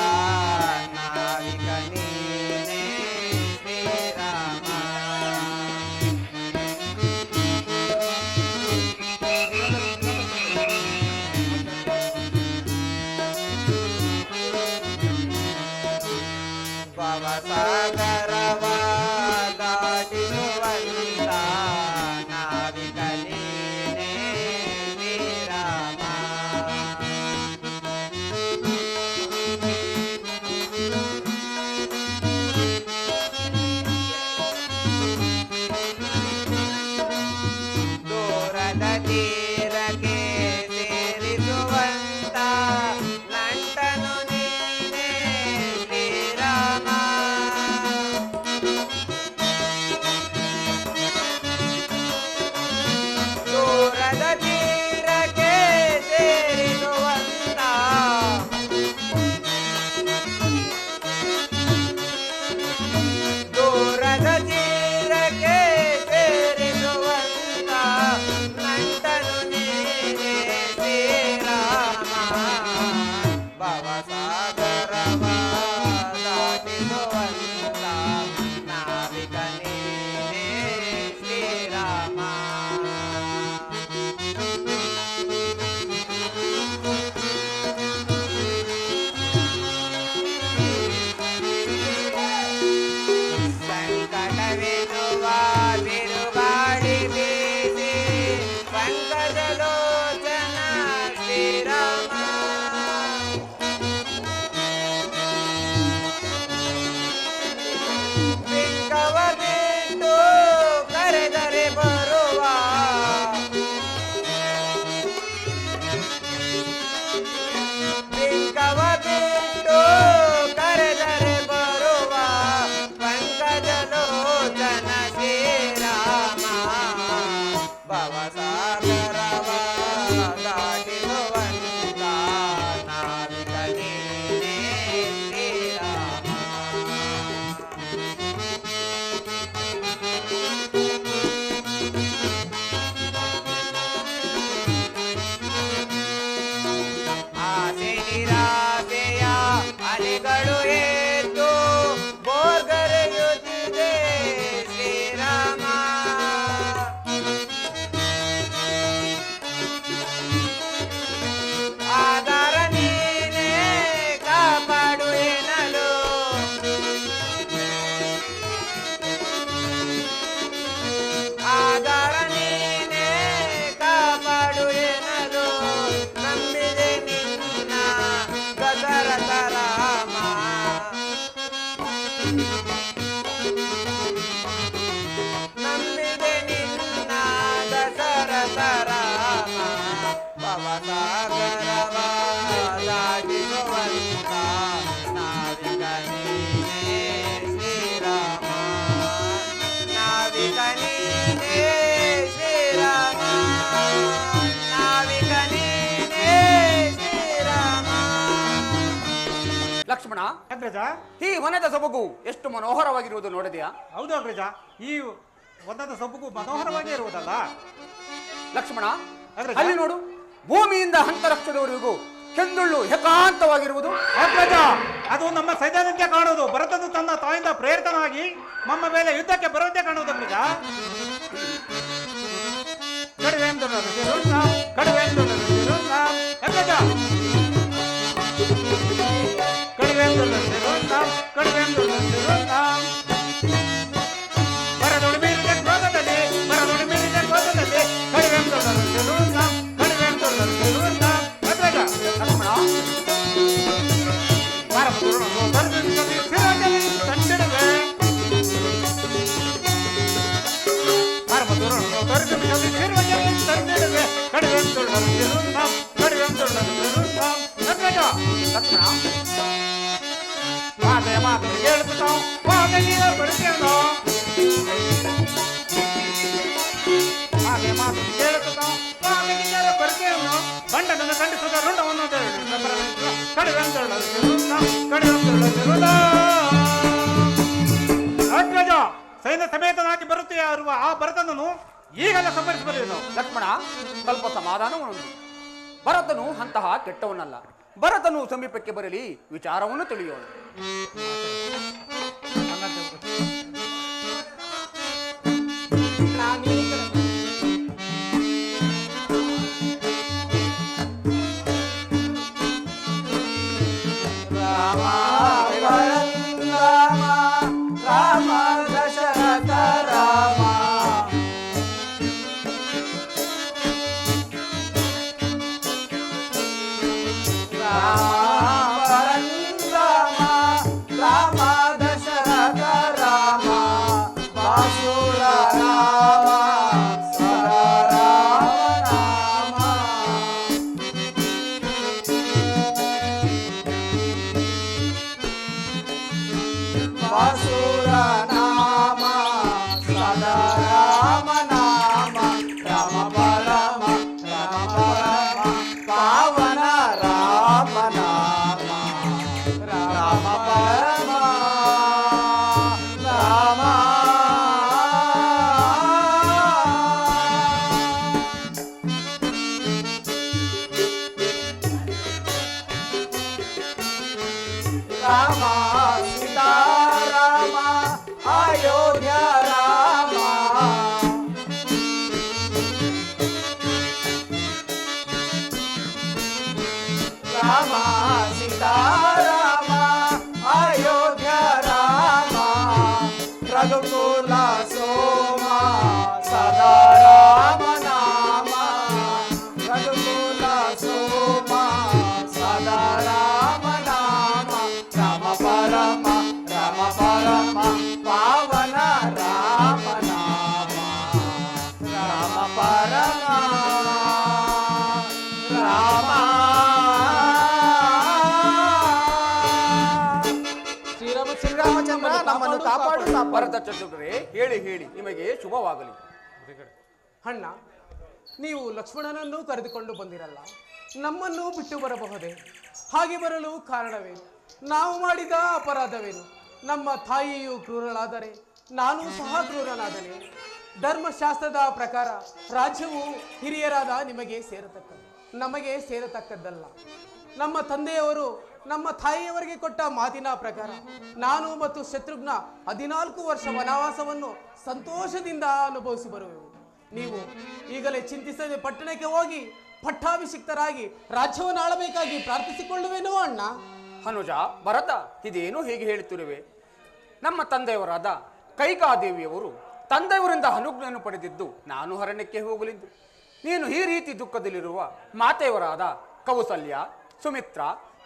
ನಾವಿಕ ನೀನೇ ಶ್ರೀರಾಮ ಭವಸಾಗರವ ದಾಟಿಸುವಂತ ನಾವಿಕ ನೀನೇ ಶ್ರೀರಾಮ ದೂರದ ತೀರಕ್ಕೆ ಸೇರಿಸುವಂತ ನಂಟನು ನೀನೇ ಶ್ರೀರಾಮ ದೂರದ ತೀರಕ್ಕೆ ಸೇರಿಸುವಂತ ದೂರದ ತೀರಕ್ಕೆ ಸೇರಿಸುವಂತ ನಂಟನು ನೀನೇ ಶ್ರೀರಾಮ ಭವಸಾಗರವ ದಾಟಿಸುವಂತ ನಾವಿಕ ನೀನೇ ಶ್ರೀರಾಮ ಸಂಕಟವೆನ್ನುವ ಬಿರುಗಾಳಿ ಬೀಸಿ ಪಂಕಜಲೋಚನ ಶ್ರೀರಾಮ ಕಿವಿಗಳು ಎದ್ದು ಬೋರ್ಗರೆಯುತ್ತಿದೆ ಶ್ರೀರಾಮ. ಆಧಾರ ನೀನೇ ಕಾಪಾಡು ಎನ್ನಲು ಆಧಾರ ನೀನೇ ಕಾಪಾಡು ಎನ್ನಲು ನಂಬಿದೆ ನಿನ್ನ ದಶರಥ ರಾಮ. ನಂಬಿದೆ ನಿನ್ನ ದಶರಥ ರಾಮ. ಭವಸಾಗರವ ದಾಟಿಸುವಂತ ನಾವಿಕ ನೀನೇ ಶ್ರೀರಾಮ. ನಾವಿಕ ನೀನೇ ಶ್ರೀರಾಮ. ನಾವಿಕ ನೀನೇ ಶ್ರೀರಾಮ. ಲಕ್ಷ್ಮಣ, ಅಗ್ರಜ, ಈ ವನದ ಸೊಬಗು ಎಷ್ಟು ಮನೋಹರವಾಗಿರುವುದು ನೋಡಿದೆಯಾ? ಹೌದು ಅಗ್ರಜ, ಈ ಒಂದದ ಸೊಬಗು ಮನೋಹರವಾಗಿ ಇರುವುದಲ್ಲ ಲಕ್ಷ್ಮಣ, ಅಗ್ರಜ. ಅಲ್ಲಿ ನೋಡು, ಭೂಮಿಯಿಂದ ಹಂತರಕ್ಷದವರೆಗೂ ಕೆಂದುಳ್ಳು ಏಕಾಂತವಾಗಿರುವುದು. ಅಗ್ರಜ, ಅದು ನಮ್ಮ ಸೈನ್ಯದಂತೆ ಕಾಣುವುದು. ಭರತನು ತನ್ನ ತಾಯಿಂದ ಪ್ರೇರಿತನಾಗಿ ನಮ್ಮ ಮೇಲೆ ಯುದ್ಧಕ್ಕೆ ಬರುವಂತೆ ಕಾಣುವುದು ಅಗ್ರಜ. ಅಗ್ರಜ, ಬರದೊಳು ಮೀರಿದ ಕ್ರೋಧದಲ್ಲಿ ಬರದೊಳು ಮೀರಿದ ಕ್ರೋಧದಲ್ಲಿ ಲಕ್ಷ್ಮಣ, ಲಕ್ಷ್ಮಣ, ಮಾತೆಯ ಮಾತು ಕೇಳುತ್ತಾವು ಮಾತೆಯ ಬರುತ್ತೇನೋ ಮಾತೆಯ ಮಾತು ಕೇಳುತ್ತಾವು ಮಾತೆಯ ಬರುತ್ತೇನೋ ಬಂಡನನ್ನು ಖಂಡಿಸಿದ ರುಂಡವನ್ನು ಅಗ್ರಜ, ಸೈನ್ಯ ಸಮೇತನಾಗಿ ಬರುತ್ತೆಯಾ ಇರುವ ಆ ಭರತನನ್ನು ಈಗಲೇ ಸಂಹರಿಸಬಾರದು. ಲಕ್ಷ್ಮಣ, ಸ್ವಲ್ಪ ಸಮಾಧಾನವನ್ನು. ಭರತನು ಅಂತಹ ಕೆಟ್ಟವನಲ್ಲ. ಭರತನು ಸಮೀಪಕ್ಕೆ ಬರಲಿ, ವಿಚಾರವನ್ನು ತಿಳಿಯೋಣ. ರಾಮ ರಾಮ ರಾಮ ದಶರಥ ರಾಮ. ರಾಮ ರಾಮ ದಶರಥ ರಾಮ. ಬಾಸುರ ರಾಮ ಸದಾ ರಾಮ ನಾಮ. ಬಾಸುರ ನಾಮ ಸದಾ ರಾಮ ನಾಮ. ರಾಮ ಪರಮ ರಾಮ ಪರಮ ಪಾವನ ರಾಮ ನಾಮ. ರಾಮ ಪರಮ ರಾಮ. ರಾಮ ಸೀತಾರಾಮ ಅಯೋಧ್ಯ ರಾಮ. ರಾಮ ಸೀತಾರಾಮ ಅಯೋಧ್ಯ ರಾಮ. ರಘುಕುಲ ಸೋಮ ಸದಾ ರಾಮ ನಾಮ. ರಘುಕುಲ ಸೋಮ ಸದಾ ರಾಮ ನಾಮ. ರಾಮ ಪರಮ ರಾಮ ಪರಮ ಪಾವನ ರಾಮ ನಾಮ. ರಾಮ ಪರಮ ರಾಮ. ಶ್ರೀರಾಮಚಂದ್ರ ನಮ್ಮನ್ನು ಕಾಪಾಡು ಭರತ ಚತುರ್ರೆ, ಹೇಳಿ ಹೇಳಿ, ನಿಮಗೆ ಶುಭವಾಗಲಿ. ಅಣ್ಣ, ನೀವು ಲಕ್ಷ್ಮಣನನ್ನು ಕರೆದುಕೊಂಡು ಬಂದಿರಲ್ಲ, ನಮ್ಮನ್ನು ಬಿಟ್ಟು ಬರಬಹುದೇ? ಹಾಗೆ ಬರಲು ಕಾರಣವೇನು? ನಾವು ಮಾಡಿದ ಅಪರಾಧವೇನು? ನಮ್ಮ ತಾಯಿಯು ಕ್ರೂರಳಾದರೆ ನಾನು ಸಹ ಕ್ರೂರನಾದನೆ. ಧರ್ಮಶಾಸ್ತ್ರದ ಪ್ರಕಾರ ರಾಜ್ಯವು ಹಿರಿಯರಾದ ನಿಮಗೆ ಸೇರತಕ್ಕದ್ದು, ನಮಗೆ ಸೇರತಕ್ಕದ್ದಲ್ಲ. ನಮ್ಮ ತಂದೆಯವರು ನಮ್ಮ ತಾಯಿಯವರಿಗೆ ಕೊಟ್ಟ ಮಾತಿನ ಪ್ರಕಾರ ನಾನು ಮತ್ತು ಶತ್ರುಘ್ನ 14 ವರ್ಷ ವನವಾಸವನ್ನು ಸಂತೋಷದಿಂದ ಅನುಭವಿಸಿ ಬರುವೆವು. ನೀವು ಈಗಲೇ ಚಿಂತಿಸದೆ ಪಟ್ಟಣಕ್ಕೆ ಹೋಗಿ ಪಟ್ಟಾಭಿಷಿಕ್ತರಾಗಿ ರಾಜ್ಯವನ್ನು ಆಳಬೇಕಾಗಿ ಪ್ರಾರ್ಥಿಸಿಕೊಳ್ಳುವೆನೋ ಅಣ್ಣ. ಅನುಜ, ಭರತ, ಇದೇನು ಹೀಗೆ ಹೇಳುತ್ತಿರುವೆ? ನಮ್ಮ ತಂದೆಯವರಾದ ಕೈಕಾದೇವಿಯವರು ತಂದೆಯವರಿಂದ ಅನುಜ್ಞೆಯನ್ನು ಪಡೆದಿದ್ದು ನಾನು ಅರಣ್ಯಕ್ಕೆ ಹೋಗಲಿದ್ದು. ನೀನು ಈ ರೀತಿ ದುಃಖದಲ್ಲಿರುವ ಮಾತೆಯವರಾದ ಕೌಸಲ್ಯ, ಸುಮಿತ್ರ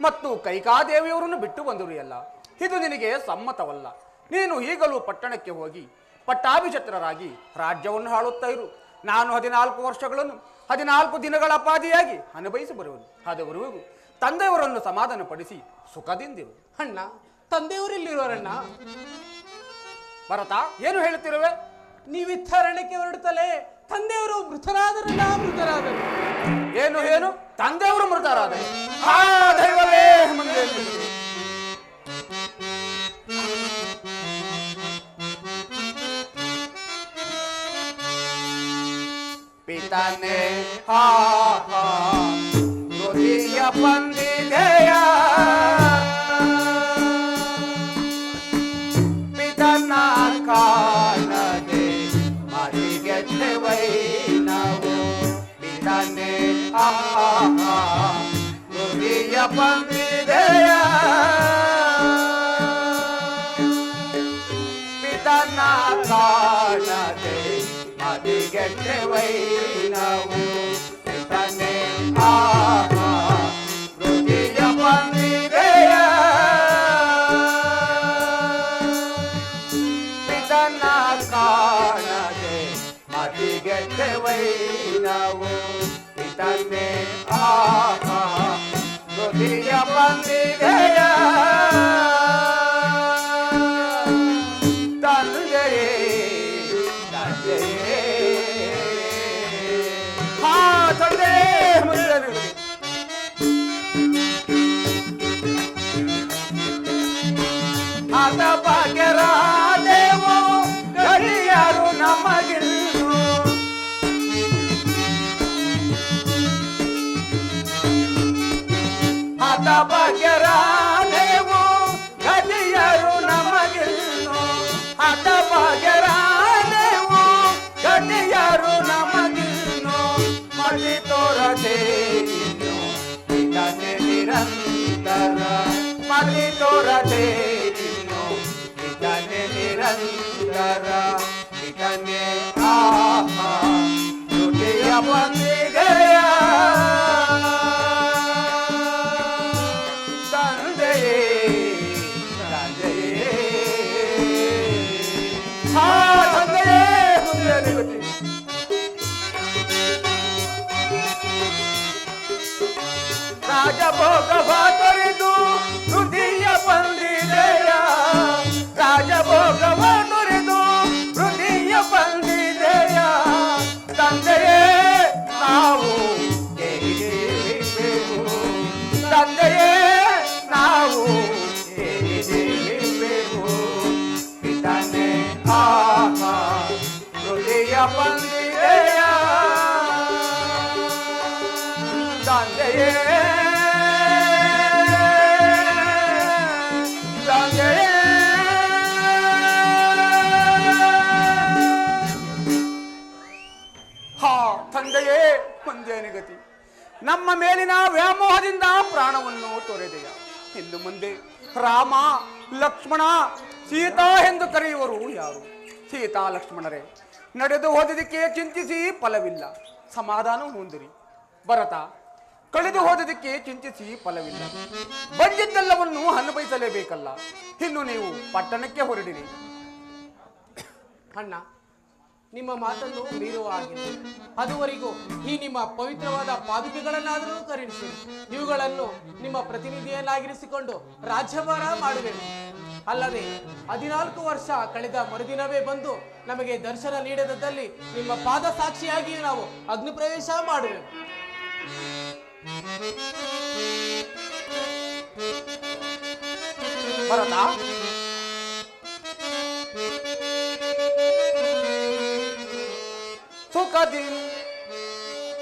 ಮತ್ತು ಕೈಕಾದೇವಿಯವರನ್ನು ಬಿಟ್ಟು ಬಂದಿರುವಲ್ಲ, ಇದು ನಿನಗೆ ಸಮ್ಮತವಲ್ಲ. ನೀನು ಈಗಲೂ ಪಟ್ಟಣಕ್ಕೆ ಹೋಗಿ ಪಟ್ಟಾಭಿಷಿಕ್ತರಾಗಿ ರಾಜ್ಯವನ್ನು ಆಳುತ್ತಾ ಇರು. ನಾನು 14 ವರ್ಷಗಳನ್ನು 14 ದಿನಗಳ ಅಪಾದಿಯಾಗಿ ಅನುಭವಿಸಿ ಬರುವನು. ಆದವರೆಗೂ ತಂದೆಯವರನ್ನು ಸಮಾಧಾನಪಡಿಸಿ ಸುಖದಿಂದಿರು. ಅಣ್ಣ, ತಂದೆಯವರಿಲ್ಲಿರುವರಣ್ಣ. ಭರತ, ಏನು ಹೇಳುತ್ತಿರುವೆ? ನೀವಿತ್ತ ಅರಣ್ಯಕ್ಕೆ ಹೊರಡುತ್ತಲೇ ತಂದೆಯವರು ಮೃತರಾದರಣ್ಣ, ಮೃತರಾದರು. ಏನು ಏನು ತಂದೆಯವರು ಮೃತರಾದರೆ? ಆ ದೈವವೇ ಮುಂದೆ ನಿಲ್ಲಿಸಿ. ಪಿತನೆ ಹಾ ಗೋಧಿಯ ಬಂದಿದೆಯ ಪಿತನ ಕಾಣದೆ ಮರಿಗೆಟ್ಟೆವೈ ನಾವು. ಪಿತನೆ ಹಾ ಗೋಧಿಯ ಬಂದಿದೆಯ ಪಿತನ ಕಾಣದೆ ಮರಿಗೆಟ್ಟೆವೈ ನಾವು. ಪಿತನೆ ಹಾ ಗೋಧಿಯ ಬಂದಿದೆಯ ಪಿತನ ಕಾಣದೆ ಮರಿಗೆಟ್ಟೆವೈ ನಾವು. ಪಿತನೆ ಹಾ ಗೋಧಿಯ ಬಂದಿದೆಯ ತಂದೆಯೇ ತಂದೆಯೇ ಹಾ ತಂದೆಯೇ ಮುಂದೆ ನಿಲ್ಲಿಸಿ. ಆತ ಭಾಗ್ಯರಾದೇವು ಗಡಿಯಾರು ನಮಗಿಲ್ಲು. ಆತ ಭಾಗ್ಯರಾದೇವು ಗಡಿಯಾರು ನಮಗಿಲ್ಲು. ಆತ ಭಾಗ್ಯರಾದೇವು ಗಡಿಯಾರು ನಮಗಿಲ್ಲು. ಮಡಿ ತೋರದೆ ಇನ್ನು ಪಿತನೆ ನಿರಂತರ. ಮಡಿ ತೋರದೆ ಇನ್ನು ಪಿತನೆ ನಿರಂತರ. ಪಿತನೆ ಆಹಾ ದುಡಿಯ ಬಂದಿದೆಯ ತಂದೆಯೇ ತಂದೆಯೇ ಹಾ ತಂದೆಯೇ ಮುಂದೆ ನಿಲ್ಲಿಸಿ. ರಾಜಭೋಗವ ತೊರೆದು ಹೃದಯ ಬಂದಿದೆಯ. ರಾಜಭೋಗವ ತೊರೆದು ಹೃದಯ ಬಂದಿದೆಯ. ತಂದೆಯೇ ನಾವು ಹೇಗಿರಬೇಕು? ತಂದೆಯೇ ನಾವು ಹೇಗಿರಬೇಕು? ಪಿತನೆ ಆಹಾ ಹೃದಯ ಬಂದಿದೆಯ ತಂದೆಯೇ ತಂದೆಯೇ. ಹಾ ತಂದೆಯೇ, ಮುಂದೇನು ಗತಿ? ನಮ್ಮ ಮೇಲಿನ ವ್ಯಾಮೋಹದಿಂದ ಪ್ರಾಣವನ್ನು ತೊರೆದೆಯ. ಇನ್ನು ಮುಂದೆ ರಾಮ, ಲಕ್ಷ್ಮಣ, ಸೀತಾ ಎಂದು ಕರೆಯುವರು ಯಾರು? ಸೀತಾ ಲಕ್ಷ್ಮಣರೇ, ನಡೆದು ಹೋದದಕ್ಕೆ ಚಿಂತಿಸಿ ಫಲವಿಲ್ಲ, ಸಮಾಧಾನ ಹೊಂದಿರಿ. ಭರತ, ಕಳೆದು ಹೋದದಕ್ಕೆ ಚಿಂತಿಸಿ ಫಲವಿಲ್ಲ, ಬಂದಿದ್ದೆಲ್ಲವನ್ನು ಅನುಭವಿಸಲೇಬೇಕಲ್ಲ. ಇನ್ನು ನೀವು ಪಟ್ಟಣಕ್ಕೆ ಹೊರಡಿರಿ. ಅಣ್ಣ, ನಿಮ್ಮ ಮಾತನ್ನು ಮೀರುವ ಹಾಗಿಲ್ಲ. ಅದುವರೆಗೂ ಈ ನಿಮ್ಮ ಪವಿತ್ರವಾದ ಪಾದುಕೆಗಳನ್ನಾದರೂ ಕರುಣಿಸಿ ಇವುಗಳನ್ನು ನಿಮ್ಮ ಪ್ರತಿನಿಧಿಯನ್ನಾಗಿರಿಸಿಕೊಂಡು ರಾಜ್ಯಭಾರ ಮಾಡುವೆನು. ಅಲ್ಲದೆ 14 ವರ್ಷ ಕಳೆದ ಮರುದಿನವೇ ಬಂದು ನಮಗೆ ದರ್ಶನ ನೀಡದಲ್ಲಿ ನಿಮ್ಮ ಪಾದ ಸಾಕ್ಷಿಯಾಗಿಯೂ ನಾವು ಅಗ್ನಿ ಪ್ರವೇಶ ಮಾಡುವೆವು. ಭರತ,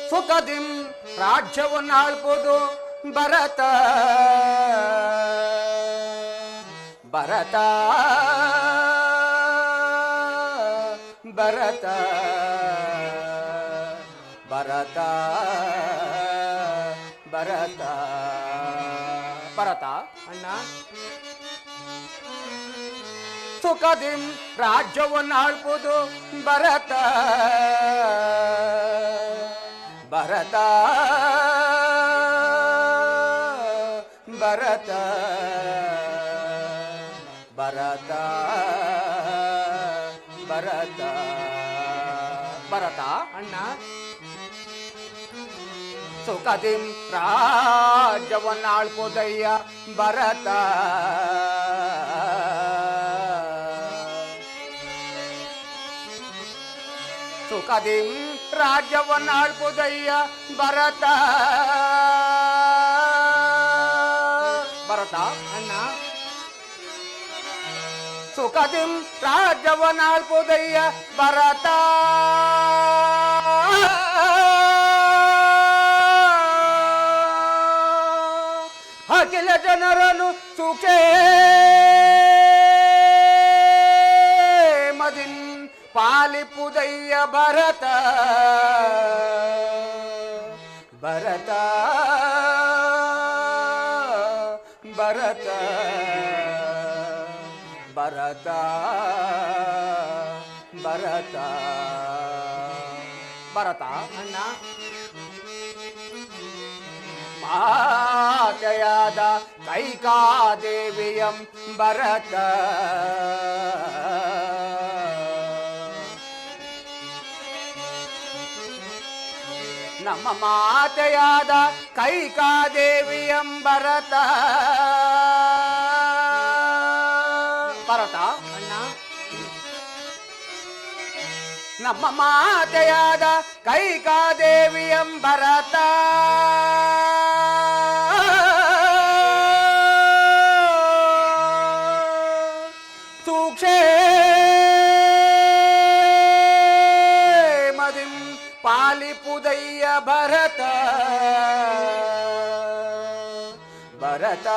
ಸುಖದಿಂ ರಾಜ್ಯವನ್ನು ಆಳ್ಬೋದು ಭರತ ಭರತ ಭರತ ಭರತ ಭರತ ಭರತ ಅಣ್ಣ ಸುಖದಿಂ ರಾಜ್ಯವನ್ನಾಳ್ಪುದು ಭರತ ಭರತ ಭರತ ಭರತ ಭರತ ಭರತ ಅಣ್ಣ ಸುಖದಿಂ ರಾಜ್ಯವನ್ನಾಳ್ಪುದಯ್ಯ ಭರತ ಸುಖದಿಂ ರಾಜ್ಯವನ್ನಾಳ್ಪುದಯ್ಯ ಭರತ ಭರತ ಅಣ್ಣ ಸುಖದಿಂ ರಾಜ್ಯವನ್ನಾಳ್ಪುದಯ್ಯ ಭರತ ಅಖಿಲ ಜನರನ್ನು ಸುಖೇಮದಿನ್ ಪಾಲಿಪುದಯ್ಯ ಭರತ ಭರತ ಭರತ ಭರತ ಭರತ ಭರತ ಅಣ್ಣ ಮಾತೆಯಾದ ಕೈಕಾದೇವಿಯಂ ಭರತ ನಮ್ಮ ಮಾತೆಯಾದ ಕೈಕಾದೇವಿಯಂ ಭರತ ಭರತ ಅಣ್ಣ ನಮ್ಮ ಮಾತೆಯಾದ ಕೈಕಾದೇವಿಯಂ ಭರತ ಸೂಕ್ಷೇಮದಿಂ ಪಾಲಿಪುದಯ್ಯ ಭರತ ಭರತ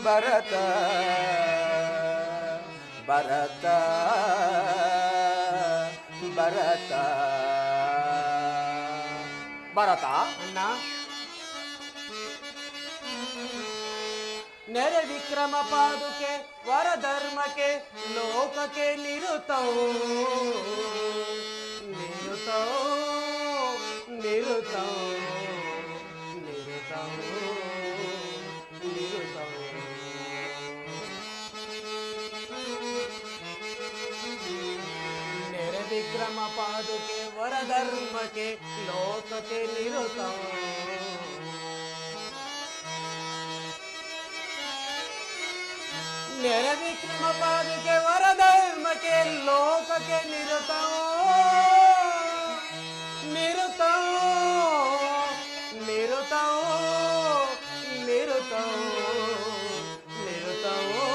ಭರತ ಭರತ ಭರತ ಭರತ ಅಣ್ಣ ನೆರೆ ವಿಕ್ರಮ ಪಾದುಕೆ ವರಧರ್ಮಕ್ಕೆ ಲೋಕಕ್ಕೆ ನಿರುತವು ನಿರುತವು ನಿರುತವು ನಿರುತವು ನಿರುತವು ನೆರೆ ವಿಕ್ರಮ ಪಾದುಕೆ ವರಧರ್ಮಕ್ಕೆ ಲೋಕಕ್ಕೆ ನಿರುತವು ನೆರೆ ವಿಕ್ರಮ ಪಾದುಕೆ ವರಧರ್ಮಕ್ಕೆ ಲೋಕಕ್ಕೆ ನಿರುತವೋ ನಿರುತವೋ ನಿರುತವೋ ನಿರುತವೋ ನಿರುತವೋ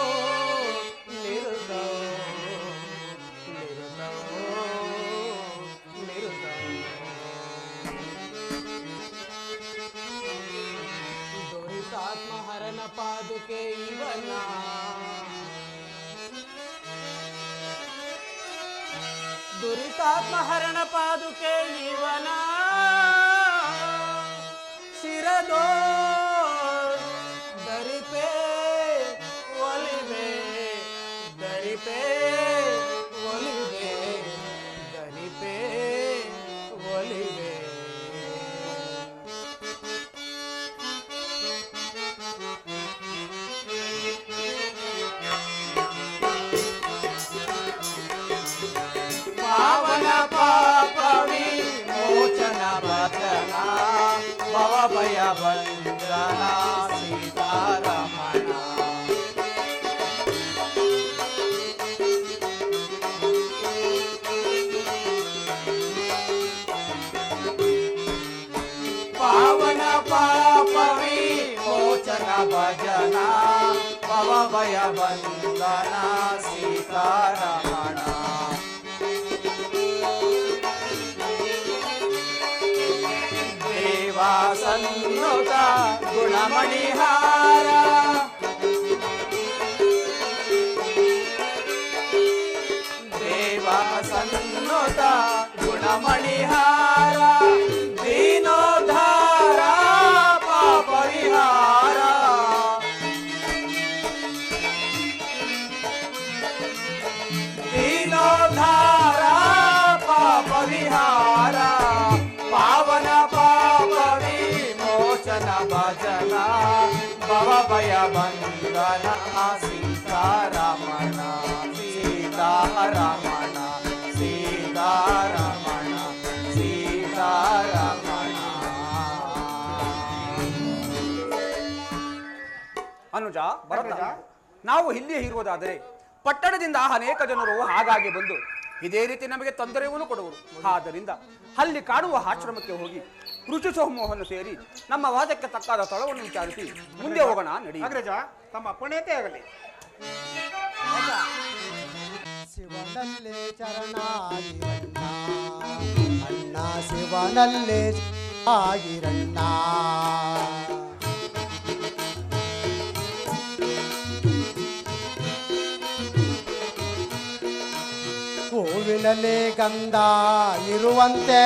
ನಿರುತವೋ ನಿರುತವೋ ನಿರುತವೋ ದುರಿತಾತ್ಮಹರನ ಪಾದುಕೆ ಇವನ ದುರಿತಾತ್ಮಹರಣ ಪಾದುಕೆ ಇವನ ಶಿರದೋ ದರಿಪೆ ಒಲಿವೆ ದರಿಪೆ ಒಲಿವೆ ದರಿಪೆ ಒಲಿವೆ ಪಾವನ ಪಾಪ ವಿಮೋಚನ ಭಜನ ಭವ ಭಯ ಬಂಧನ ಸೀತಾರಮಣ ಪಾವನ ಪಾಪ ವಿಮೋಚನ ಭಜನ ಭವ ಭಯ ಬಂಧನ ಸೀತಾರಮಣ ಸನ್ನುತ ಗುಣಮಣಿಹಾರ ದೇವ ಸನ್ನುತ ಗುಣಮಣಿಹಾರ ದೀನೋದ್ಧಾರ ಪಾಪ ವಿಹಾರ ದೀನೋದ್ಧಾರ ಪಾಪ ವಿಹಾರ ಪಾವನ ಪಾಪ ವಿಮೋಚನ ಭಜನ ಭವ ಭಯ ಬಂಧನ ಸೀತಾರಮಣ ಸೀತಾರಮಣ ಸೀತಾರಮಣ ಸೀತಾರಮಣ. ಅನುಜ ಭರತ, ನಾವು ಇಲ್ಲಿಯೇ ಇರುವುದಾದರೆ ಪಟ್ಟಣದಿಂದ ಅನೇಕ ಜನರು ಹಾಗಾಗಿ ಬಂದು ಇದೇ ರೀತಿ ನಮಗೆ ತೊಂದರೆಯನ್ನು ಕೊಡುವರು. ಆದ್ದರಿಂದ ಅಲ್ಲಿ ಕಾಣುವ ಆಶ್ರಮಕ್ಕೆ ಹೋಗಿ ಋಷಿ ಸಮೂಹವನ್ನು ಸೇರಿ ನಮ್ಮ ವಾದಕ್ಕೆ ತಕ್ಕಾದ ಸ್ಥಳವನ್ನು ವಿಚಾರಿಸಿ ಮುಂದೆ ಹೋಗೋಣ. ನಡಿ ಅಗ್ರಜ, ತಮ್ಮ ಪುಣ್ಯತೆ ಆಗಲಿ. ಶಿವನಲ್ಲೇ ಚರಣಾಗಿರಣ್ಣ ಅಣ್ಣ, ಶಿವನಲ್ಲೇ ಆಗಿರಣ್ಣ. ಹೂವಿನಲ್ಲಿ ಗಂಧ ಇರುವಂತೆ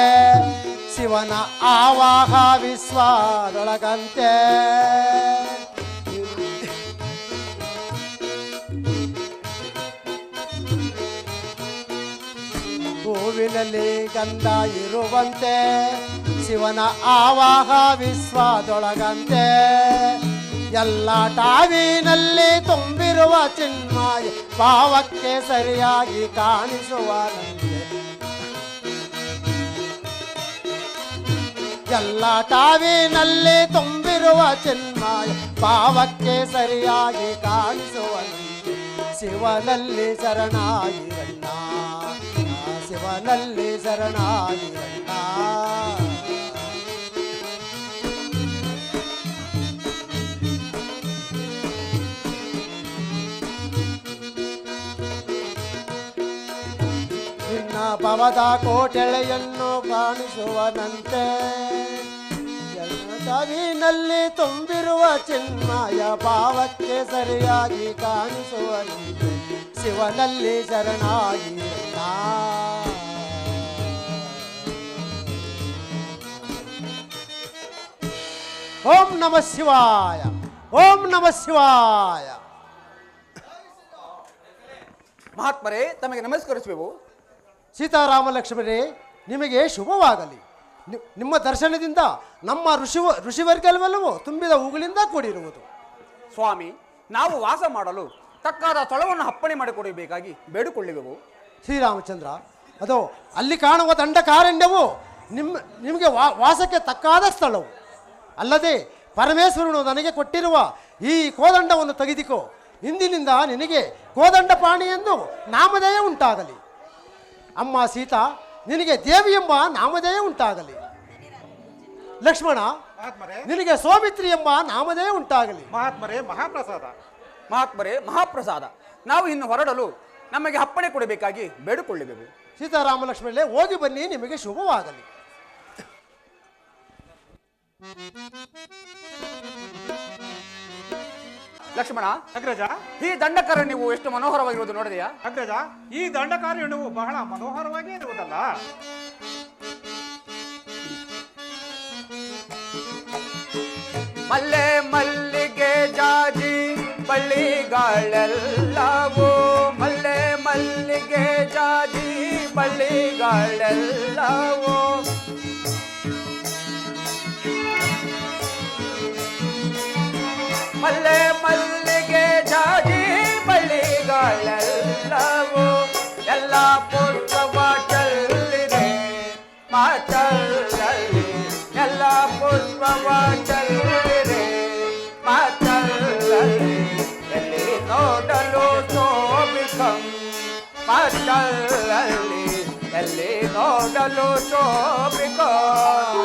ಶಿವನ ಆವಾಹ ವಿಶ್ವದೊಳಗಂತೆ. ಹೂವಿನಲ್ಲಿ ಗಂಧ ಇರುವಂತೆ ಶಿವನ ಆವಾಹ ವಿಶ್ವದೊಳಗಂತೆ. ಎಲ್ಲ ಟಾವಿನಲ್ಲಿ ತುಂಬಿರುವ ಚಿನ್ಮಯ ಭಾವಕ್ಕೆ ಸರಿಯಾಗಿ ಕಾಣಿಸುವನಂತೆ. ಎಲ್ಲ ಟಾವಿನಲ್ಲಿ ತುಂಬಿರುವ ಚಿನ್ಮಯ ಭಾವಕ್ಕೆ ಸರಿಯಾಗಿ ಕಾಣಿಸುವನಂತೆ. ಶಿವನಲ್ಲಿ ಶರಣಾಗಿರಣ್ಣ, ಶಿವನಲ್ಲಿ ಶರಣಾಗಿರಣ್ಣ. ನಿನ್ನ ಭವದ ಕೋಟೆಳೆಯನ್ನು ಕಾಣಿಸುವನಂತೆ. ಜಲವಿನಲ್ಲಿ ತುಂಬಿರುವ ಚಿನ್ಮಯ ಭಾವಕ್ಕೆ ಸರಿಯಾಗಿ ಕಾಣಿಸುವನಂತೆ. ಶಿವನಲ್ಲಿ ಶರಣಾಗಿರಣ್ಣ. ಓಂ ನಮಃ ಶಿವಾಯ, ಓಂ ನಮಃ ಶಿವಾಯ. ಮಹಾತ್ಮರೇ, ತಮಗೆ ನಮಸ್ಕರಿಸುವೆವು. ಸೀತಾರಾಮ ಲಕ್ಷ್ಮಣರೇ, ನಿಮಗೆ ಶುಭವಾಗಲಿ. ನಿಮ್ಮ ದರ್ಶನದಿಂದ ನಮ್ಮ ಋಷಿವರ್ಗವೆಲ್ಲವೂ ತುಂಬಿದ ಹೂಗಳಿಂದ ಕೂಡಿರುವುದು. ಸ್ವಾಮಿ, ನಾವು ವಾಸ ಮಾಡಲು ತಕ್ಕಾದ ಸ್ಥಳವನ್ನು ಅಪ್ಪಣೆ ಮಾಡಿಕೊಡಬೇಕಾಗಿ ಬೇಡಿಕೊಳ್ಳುವೆವು. ಶ್ರೀರಾಮಚಂದ್ರ, ಅದು ಅಲ್ಲಿ ಕಾಣುವ ದಂಡಕಾರಣ್ಯವು ನಿಮಗೆ ವಾಸಕ್ಕೆ ತಕ್ಕಾದ ಸ್ಥಳವು. ಅಲ್ಲದೆ ಪರಮೇಶ್ವರನು ನನಗೆ ಕೊಟ್ಟಿರುವ ಈ ಕೋದಂಡವನ್ನು ತೆಗೆದುಕೋ. ಇಂದಿನಿಂದ ನಿನಗೆ ಕೋದಂಡಪಾಣಿ ಎಂದು ನಾಮಧೇಯ ಉಂಟಾಗಲಿ. ಅಮ್ಮ ಸೀತಾ, ನಿನಗೆ ದೇವಿ ಎಂಬ ನಾಮಧೇಯ ಉಂಟಾಗಲಿ. ಲಕ್ಷ್ಮಣ, ಮಹಾತ್ಮರೇ, ನಿನಗೆ ಸೌಮಿತ್ರಿ ಎಂಬ ನಾಮಧೇಯ ಉಂಟಾಗಲಿ. ಮಹಾತ್ಮರೇ, ಮಹಾಪ್ರಸಾದ. ಮಹಾತ್ಮರೇ, ಮಹಾಪ್ರಸಾದ. ನಾವು ಇನ್ನು ಹೊರಡಲು ನಮಗೆ ಅಪ್ಪಣೆ ಕೊಡಬೇಕಾಗಿ ಬೇಡಿಕೊಳ್ಳುವೆವು. ಸೀತಾರಾಮ ಲಕ್ಷ್ಮಣರೇ, ಹೋಗಿ ಬನ್ನಿ, ನಿಮಗೆ ಶುಭವಾಗಲಿ. ಲಕ್ಷ್ಮಣ, ಅಗ್ರಜ, ಈ ದಂಡಕಾರಣ್ಯವು ಎಷ್ಟು ಮನೋಹರವಾಗಿರುವುದು ನೋಡಿದೆಯಾ? ಅಗ್ರಜ, ಈ ದಂಡಕಾರ್ಯವು ಬಹಳ ಮನೋಹರವಾಗಿ ಇರುವುದಲ್ಲ. ಮಲ್ಲೆ ಮಲ್ಲಿಗೆ ಜಾಜಿ ಬಳ್ಳಿಗಳೆಲ್ಲವೂ, ಮಲ್ಲೆ ಮಲ್ಲಿಗೆ ಜಾಜಿ ಬಳ್ಳಿಗಳೆಲ್ಲವೂ, ಮಲ್ಲೆ ಮಲ್ಲಿಗೆ ಜಾಜಿ ಬಳ್ಳಿಗಳೆಲ್ಲವೂ, ಎಲ್ಲ ಪುಷ್ಪವ ಚೆಲ್ಲಿದೆ ಮಾಚಲ್ಲಿ, ಎಲ್ಲ ಪುಷ್ಪವ ಚೆಲ್ಲಿದೆ ಮಾಚಲ್ಲಿ, ಎಲ್ಲಿ ನೋಡಲು ಶೋಭಿಕಂ ಮಾಚಲ್ಲಿ, ಎಲ್ಲಿ ನೋಡಲು ಶೋಭಿಕಂ.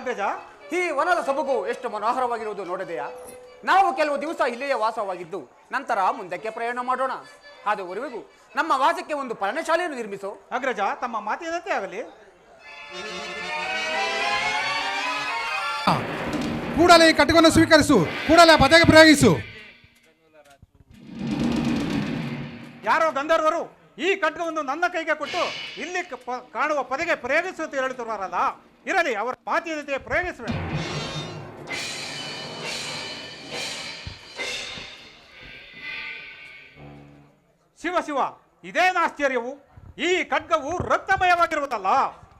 ಅಗ್ರಜ. ಈ ವನದ ಸೊಬಗು ಎಷ್ಟು ಮನೋಹರವಾಗಿರುವುದು ನೋಡಿದೆಯಾ? ನಾವು ಕೆಲವು ದಿವಸ ಇಲ್ಲಿಯೇ ವಾಸವಾಗಿದ್ದು ನಂತರ ಮುಂದಕ್ಕೆ ಪ್ರಯಾಣ ಮಾಡೋಣ. ಅದುವರೆಗೂ ನಮ್ಮ ವಾಸಕ್ಕೆ ಒಂದು ಪರ್ಣಶಾಲೆಯನ್ನು ನಿರ್ಮಿಸು. ಅಗ್ರಜ, ತಮ್ಮ ಮಾತಿನಂತೆ ಆಗಲಿ. ಕೂಡಲೇ ಈ ಖಡ್ಗವನ್ನು ಸ್ವೀಕರಿಸು, ಕೂಡಲೇ ಪದಕ್ಕೆ ಪ್ರಯೋಗಿಸು. ಯಾರೋ ಗಂಧರ್ವರು ಈ ಖಡ್ಗವನ್ನು ನನ್ನ ಕೈಗೆ ಕೊಟ್ಟು ಇಲ್ಲಿ ಕಾಣುವ ಪದಗೆ ಪ್ರಯೋಗಿಸು ಅಂತ ಹೇಳುತ್ತಿರುವಾರಲ್ಲ. ಇರಲಿ, ಅವರ ಮಾತಿನಂತೆ ಪ್ರಯೋಗಿಸಬೇಕು. ಶಿವ ಶಿವ, ಇದೇನು ಆಶ್ಚರ್ಯವು! ಈ ಖಡ್ಗವು ರಕ್ತಮಯವಾಗಿರುವುದಲ್ಲ.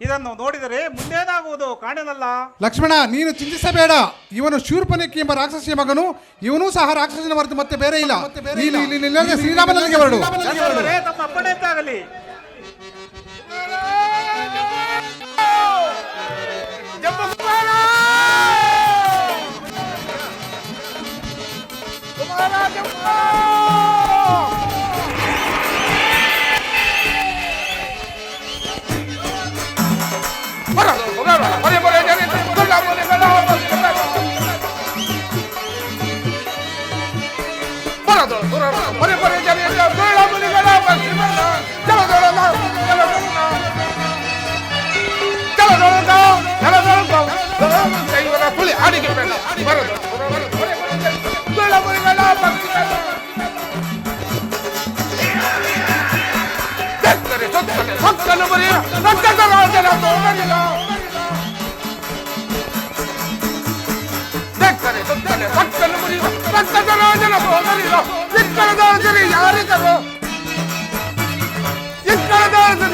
ಇದನ್ನು ನೋಡಿದರೆ ಮುಂದೇನಾಗುವುದು ಕಾಣನಲ್ಲ. ಲಕ್ಷ್ಮಣ, ನೀನು ಚಿಂತಿಸಬೇಡ. ಇವನು ಶೂರ್ಪನಖಿ ಎಂಬ ರಾಕ್ಷಸಿಯ ಮಗನು. ಇವನೂ ಸಹ ರಾಕ್ಷಸನ ಹೊರತು ಮತ್ತೆ ಬೇರೆ ಇಲ್ಲ. ಶ್ರೀರಾಮನಿಗೆ ಹೊರಡು. ತಮ್ಮ ಅಪ್ಪಣೆ ಅಂತಾಗಲಿ.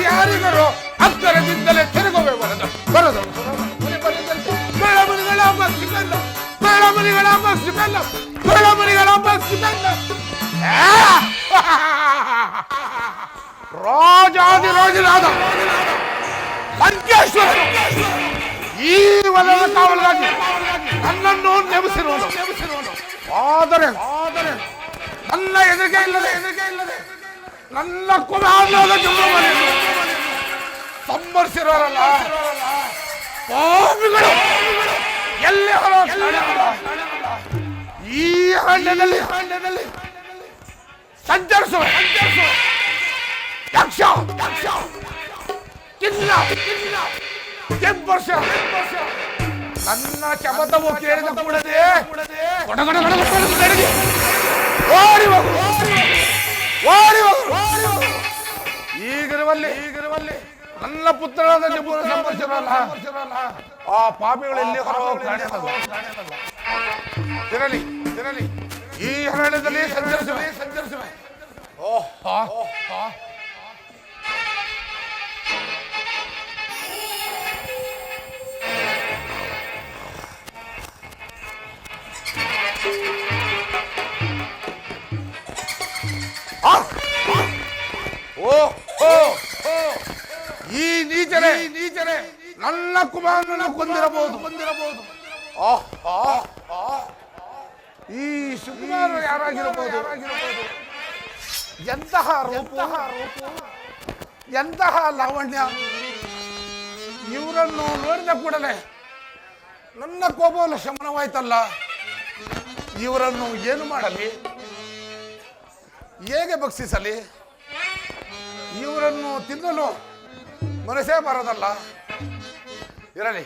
ಯಾರಿಗರು ಅಕ್ಕರದಿಂದಲೇ ತಿರುಗುವೆ ಬರದು ರಾಜಾದಿರಾಜನಾದ ಲಂಕೇಶ್ವರ ಈ ವಲಯದ ಕಾವಲಾಗಿ ನನ್ನನ್ನು ನೇಮಿಸಿರುವನು. ಆದರೆ ನನ್ನ ಎದುರಿಗೆ ಇಲ್ಲದೆ ನನ್ನ ಕುಮಾರನಾದ ಜಂಬಮನೆಯನ್ನು ಸಂಬರಿಸಿರೋರಲ್ಲ ಪಾಪಿಗಳು ಎಲ್ಲಿ ಈ ಹಳ್ಳಿಯಲ್ಲಿ ಸಂಚರಿಸುವ ಯಕ್ಷ ಕೆಂಪರ್ಷ ನನ್ನ ಶಪಥವು ಕೇಳಿದ ಕೂಡದೆ ಓಡಿ ಹೋಗು. ಈಗಿರುವಲ್ಲಿ ನನ್ನ ಪುತ್ರನಾದ ಜಂಬೂರ ಸಂಬರಿಸಿರಲ್ಲ ಆ ಪಾಪಿಗಳು ಎಲ್ಲಿ ತಿರಲಿ ಈ ಹರಳದಲ್ಲಿ ಸಂಚರಿಸುವೆ. ಈ ನೀಚರೇ ನನ್ನ ಕುಮಾರನನ್ನು ಕೊಂದಿರಬಹುದು. ಈ ಸುಕುಮಾರ ಯಾರಾಗಿರಬಹುದು? ಎಂತಹ ರೂಪ, ಎಂತಹ ಲಾವಣ್ಯ! ಇವರನ್ನು ನೋಡಿದ ಕೂಡಲೇ ನನ್ನ ಕೋಪವನ್ನು ಶಮನವಾಯ್ತಲ್ಲ. ಇವರನ್ನು ಏನು ಮಾಡಲಿ, ಹೇಗೆ ಭಕ್ಷಿಸಲಿ? ಇವರನ್ನು ತಿನ್ನಲು ಮನಸ್ಸೇ ಬರೋದಲ್ಲ. ಇರಲಿ,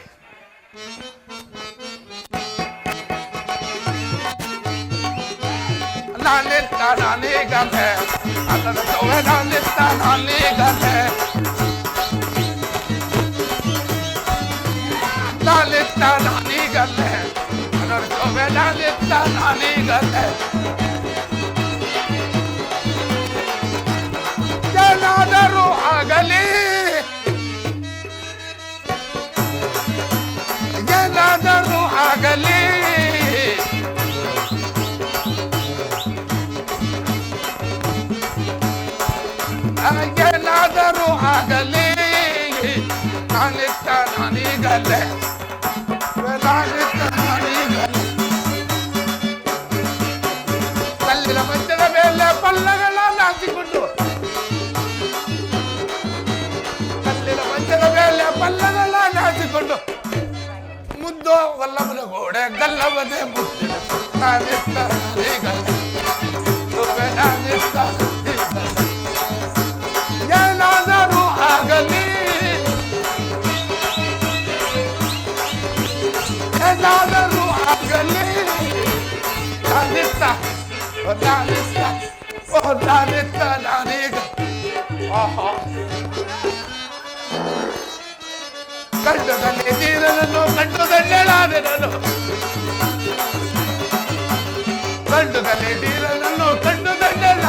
ನಾನೇ ಗಂಧೆ ಅದರ ಸೌವೆ ನಾನೇ ಗಂಧೆ ನಾನೇ ಗಂಧೆ ಅದರ ಸೌವೆ ನಾನೇ ಗಂಧೆ ಏನಾದರೂ ಆಗಲಿ ಏನಾದರೂ ಆಗಲಿ ಏನಾದರೂ ಆಗಲಿ ನಾನೀಗಲ್ಲೇ ಕಲ್ಲಿನ ಮಧ್ಯದ ಮೇಲೆ ಪಲ್ಲಗಳ ನಾಚಿಕೊಂಡು ಕಲ್ಲಿನ ಮಧ್ಯದ ಮೇಲೆ ಪಲ್ಲಗಳ ನಾಚಿಕೊಂಡು ಮುದ್ದು ಕಾಣುವುದೇ ಮುತ್ತಿನ ನಾನಿತ್ತ ನಾನೀಗಲ್ಲ ನಾನಿತ್ತ ಏನಾದರೂ ಆಗಲಿ ಏನಾದರೂ ಆಗಲಿ ನಾನಿತ್ತ ನಾನಿತ್ತ ನಾನಿತ್ತ ನಾನೀಗ ಕಂಡದಲ್ಲಿ ನೀರನ್ನು ಕಂಡದಲ್ಲೆಳಾದೆ ನಾನು ಕಂಡದಲ್ಲಿ ನೀರನ್ನು ಕಂಡದಲ್ಲೆಲ್ಲ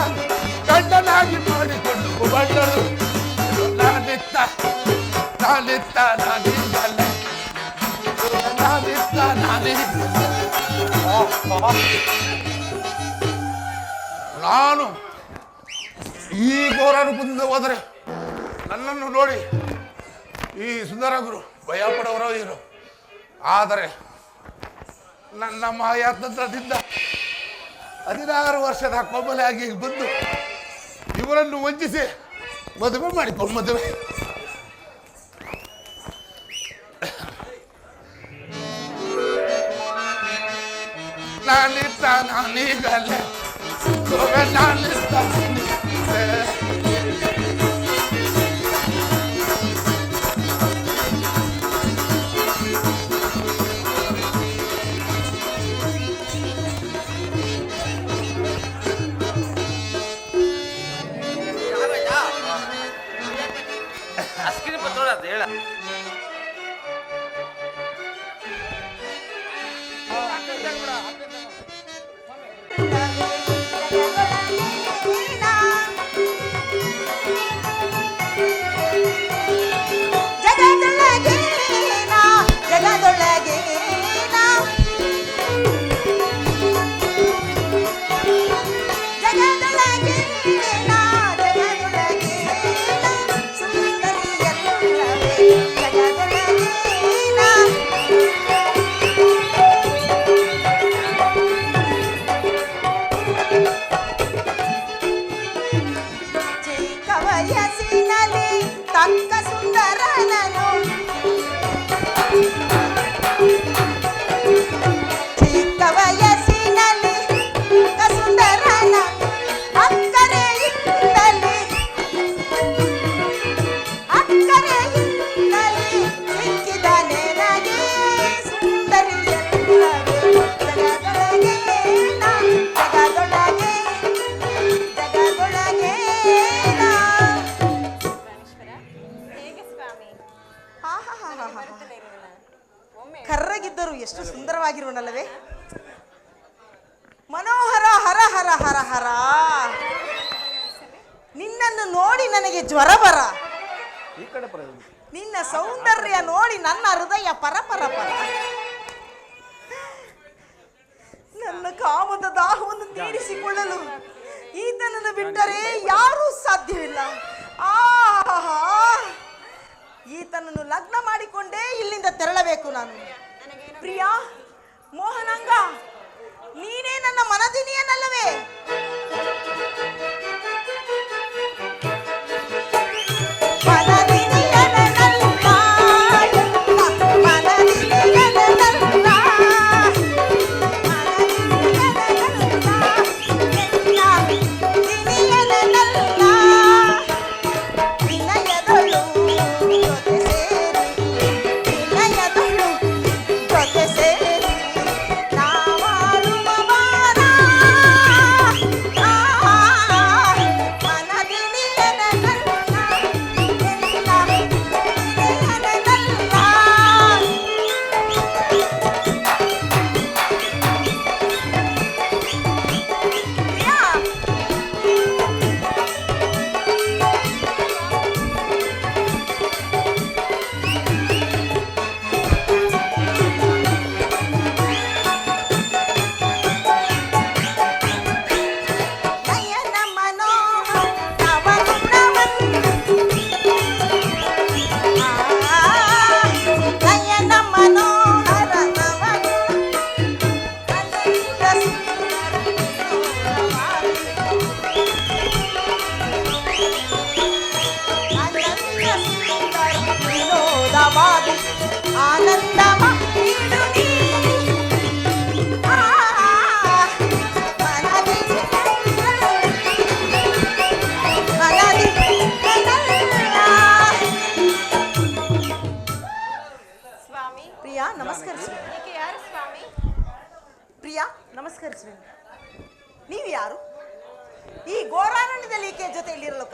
ಕಂಡನಾಗಿ ಮಾಡಿಕೊಂಡು ಬಂಡಳು ನಾನಿತ್ತ ನಾನಿತ್ತ ನಾನೀಗಲ್ಲ ನಾನಿತ್ತ ನಾನೀಗ ನಾನು ಈ ಘೋರ ರೂಪದಿಂದ ಹೋದರೆ ನನ್ನನ್ನು ನೋಡಿ ಈ ಸುಂದರ ಗುರು ಭಯ ಪಡೋರೋ ಇರು. ಆದರೆ ನನ್ನ ಮಾಯಾತಂತ್ರದಿಂದ 16 ವರ್ಷದ ಕೊಮ್ಮಲಾಗಿ ಬಂದು ಇವರನ್ನು ವಂಚಿಸಿ ಮದುವೆ ಮಾಡಿಕೊಂಡು ಮದುವೆ ನಾನಿತ್ತ ನಾನೀಗಲ್ಲೇ ನಾನಿತ್ತ ಕರ್ರಗಿದ್ದರು ಎಷ್ಟು ಸುಂದರವಾಗಿರುವನಲ್ಲವೇ? ಮನೋಹರ ಹರ ಹರ ಹರ ಹರ. ನಿನ್ನನ್ನು ನೋಡಿ ನನಗೆ ಜ್ವರ ಬರ. ನಿನ್ನ ಸೌಂದರ್ಯ ನೋಡಿ ನನ್ನ ಹೃದಯ ಪರಪರ ಪರ. ನನ್ನ ಕಾಮದ ದಾಹವನ್ನು ತೀರಿಸಿಕೊಳ್ಳಲು ಈತನನ್ನು ಬಿಟ್ಟರೆ ಯಾರೂ ಸಾಧ್ಯವಿಲ್ಲ. ಆಹಾ, ಈತನನ್ನು ಲಗ್ನ ಮಾಡಿಕೊಂಡೇ ಇಲ್ಲಿಂದ ತೆರಳಬೇಕು ನಾನು. ಪ್ರಿಯ ಮೋಹನಾಂಗ, ನೀನೇ ನನ್ನ ಮನದಿನಿಯನಲ್ಲವೇ?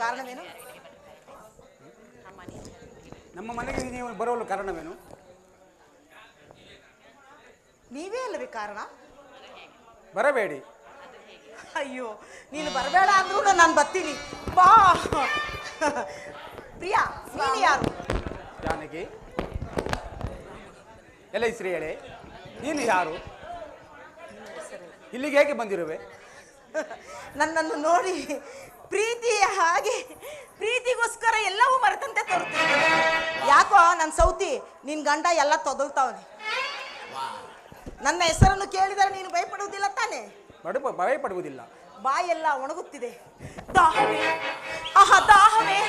ಕಾರಣವೇನು? ನಮ್ಮ ಮನೆಗೆ ನೀವು ಬರಲು ಕಾರಣವೇನು? ನೀವೇ ಅಲ್ಲವೇ ಕಾರಣ? ಬರಬೇಡಿ. ಅಯ್ಯೋ, ನೀನು ಬರಬೇಡ ಅಂದ್ರೂ ನಾನು ಬರ್ತೀನಿ. ಬಾ ಪ್ರಿಯಾ, ನೀನು ಯಾರು? ಜಾನಕಿ, ಎಲ್ಲ ಶ್ರೀ ಹೇಳಿ, ನೀನು ಯಾರು? ಇಲ್ಲಿಗೆ ಹೇಗೆ ಬಂದಿರುವೆ? ನನ್ನನ್ನು ನೋಡಿ ಪ್ರೀತಿ ಹಾಗೆ ಪ್ರೀತಿಗೋಸ್ಕರ ಎಲ್ಲವೂ ಮರೆತಂತೆ ತೋರುತ್ತೀನಿ. ಯಾಕೋ ನನ್ನ ಸೌತಿ ನಿನ್ ಗಂಡ ಎಲ್ಲ ತೊದಲ್ತಾವನೆ. ನನ್ನ ಹೆಸರನ್ನು ಕೇಳಿದರೆ ನೀನು ಭಯಪಡುವುದಿಲ್ಲ ತಾನೆ? ಭಯಪಡುವುದಿಲ್ಲ. ಬಾಯೆಲ್ಲ ಒಣಗುತ್ತಿದೆ. ದಾಹವೇ, ಆಹಾ ದಾಹವೇ.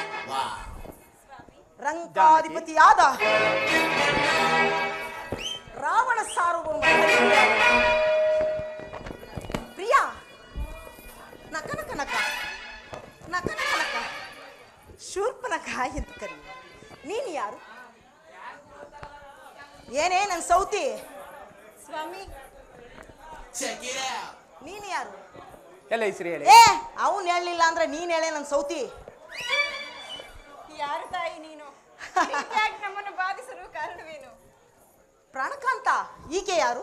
ರಂಗಾಧಿಪತಿಯಾದ ರಾವಣ ಸಾರ್ವಭೌಮ ಪ್ರಿಯಾ, ನಕ ನಕ ನಕ ನಕ ನಕ ನಕ ಶೂರ್ಪನಖ ಎಂದು ಕರಿ. ನೀನು ಯಾರು? ಏನೇ ನನ್ನ ಸೌತಿ? ಸ್ವಾಮಿ, ನೀನು ಯಾರು? ಎಲ್ಲ ಶ್ರೀ ಹೇಳಿ. ಏ, ಅವನು ಹೇಳಲಿಲ್ಲ ಅಂದ್ರೆ ನೀನ್ ಹೇಳೇ ನನ್ನ ಸೌತಿ. ಯಾರು ತಾಯಿ ನೀನು? ಯಾಕೆ ನಮ್ಮನ್ನು ಬಾಧಿಸಲು ಕಾರಣವೇನು? ಪ್ರಾಣಕಾಂತ, ಈಕೆ ಯಾರು?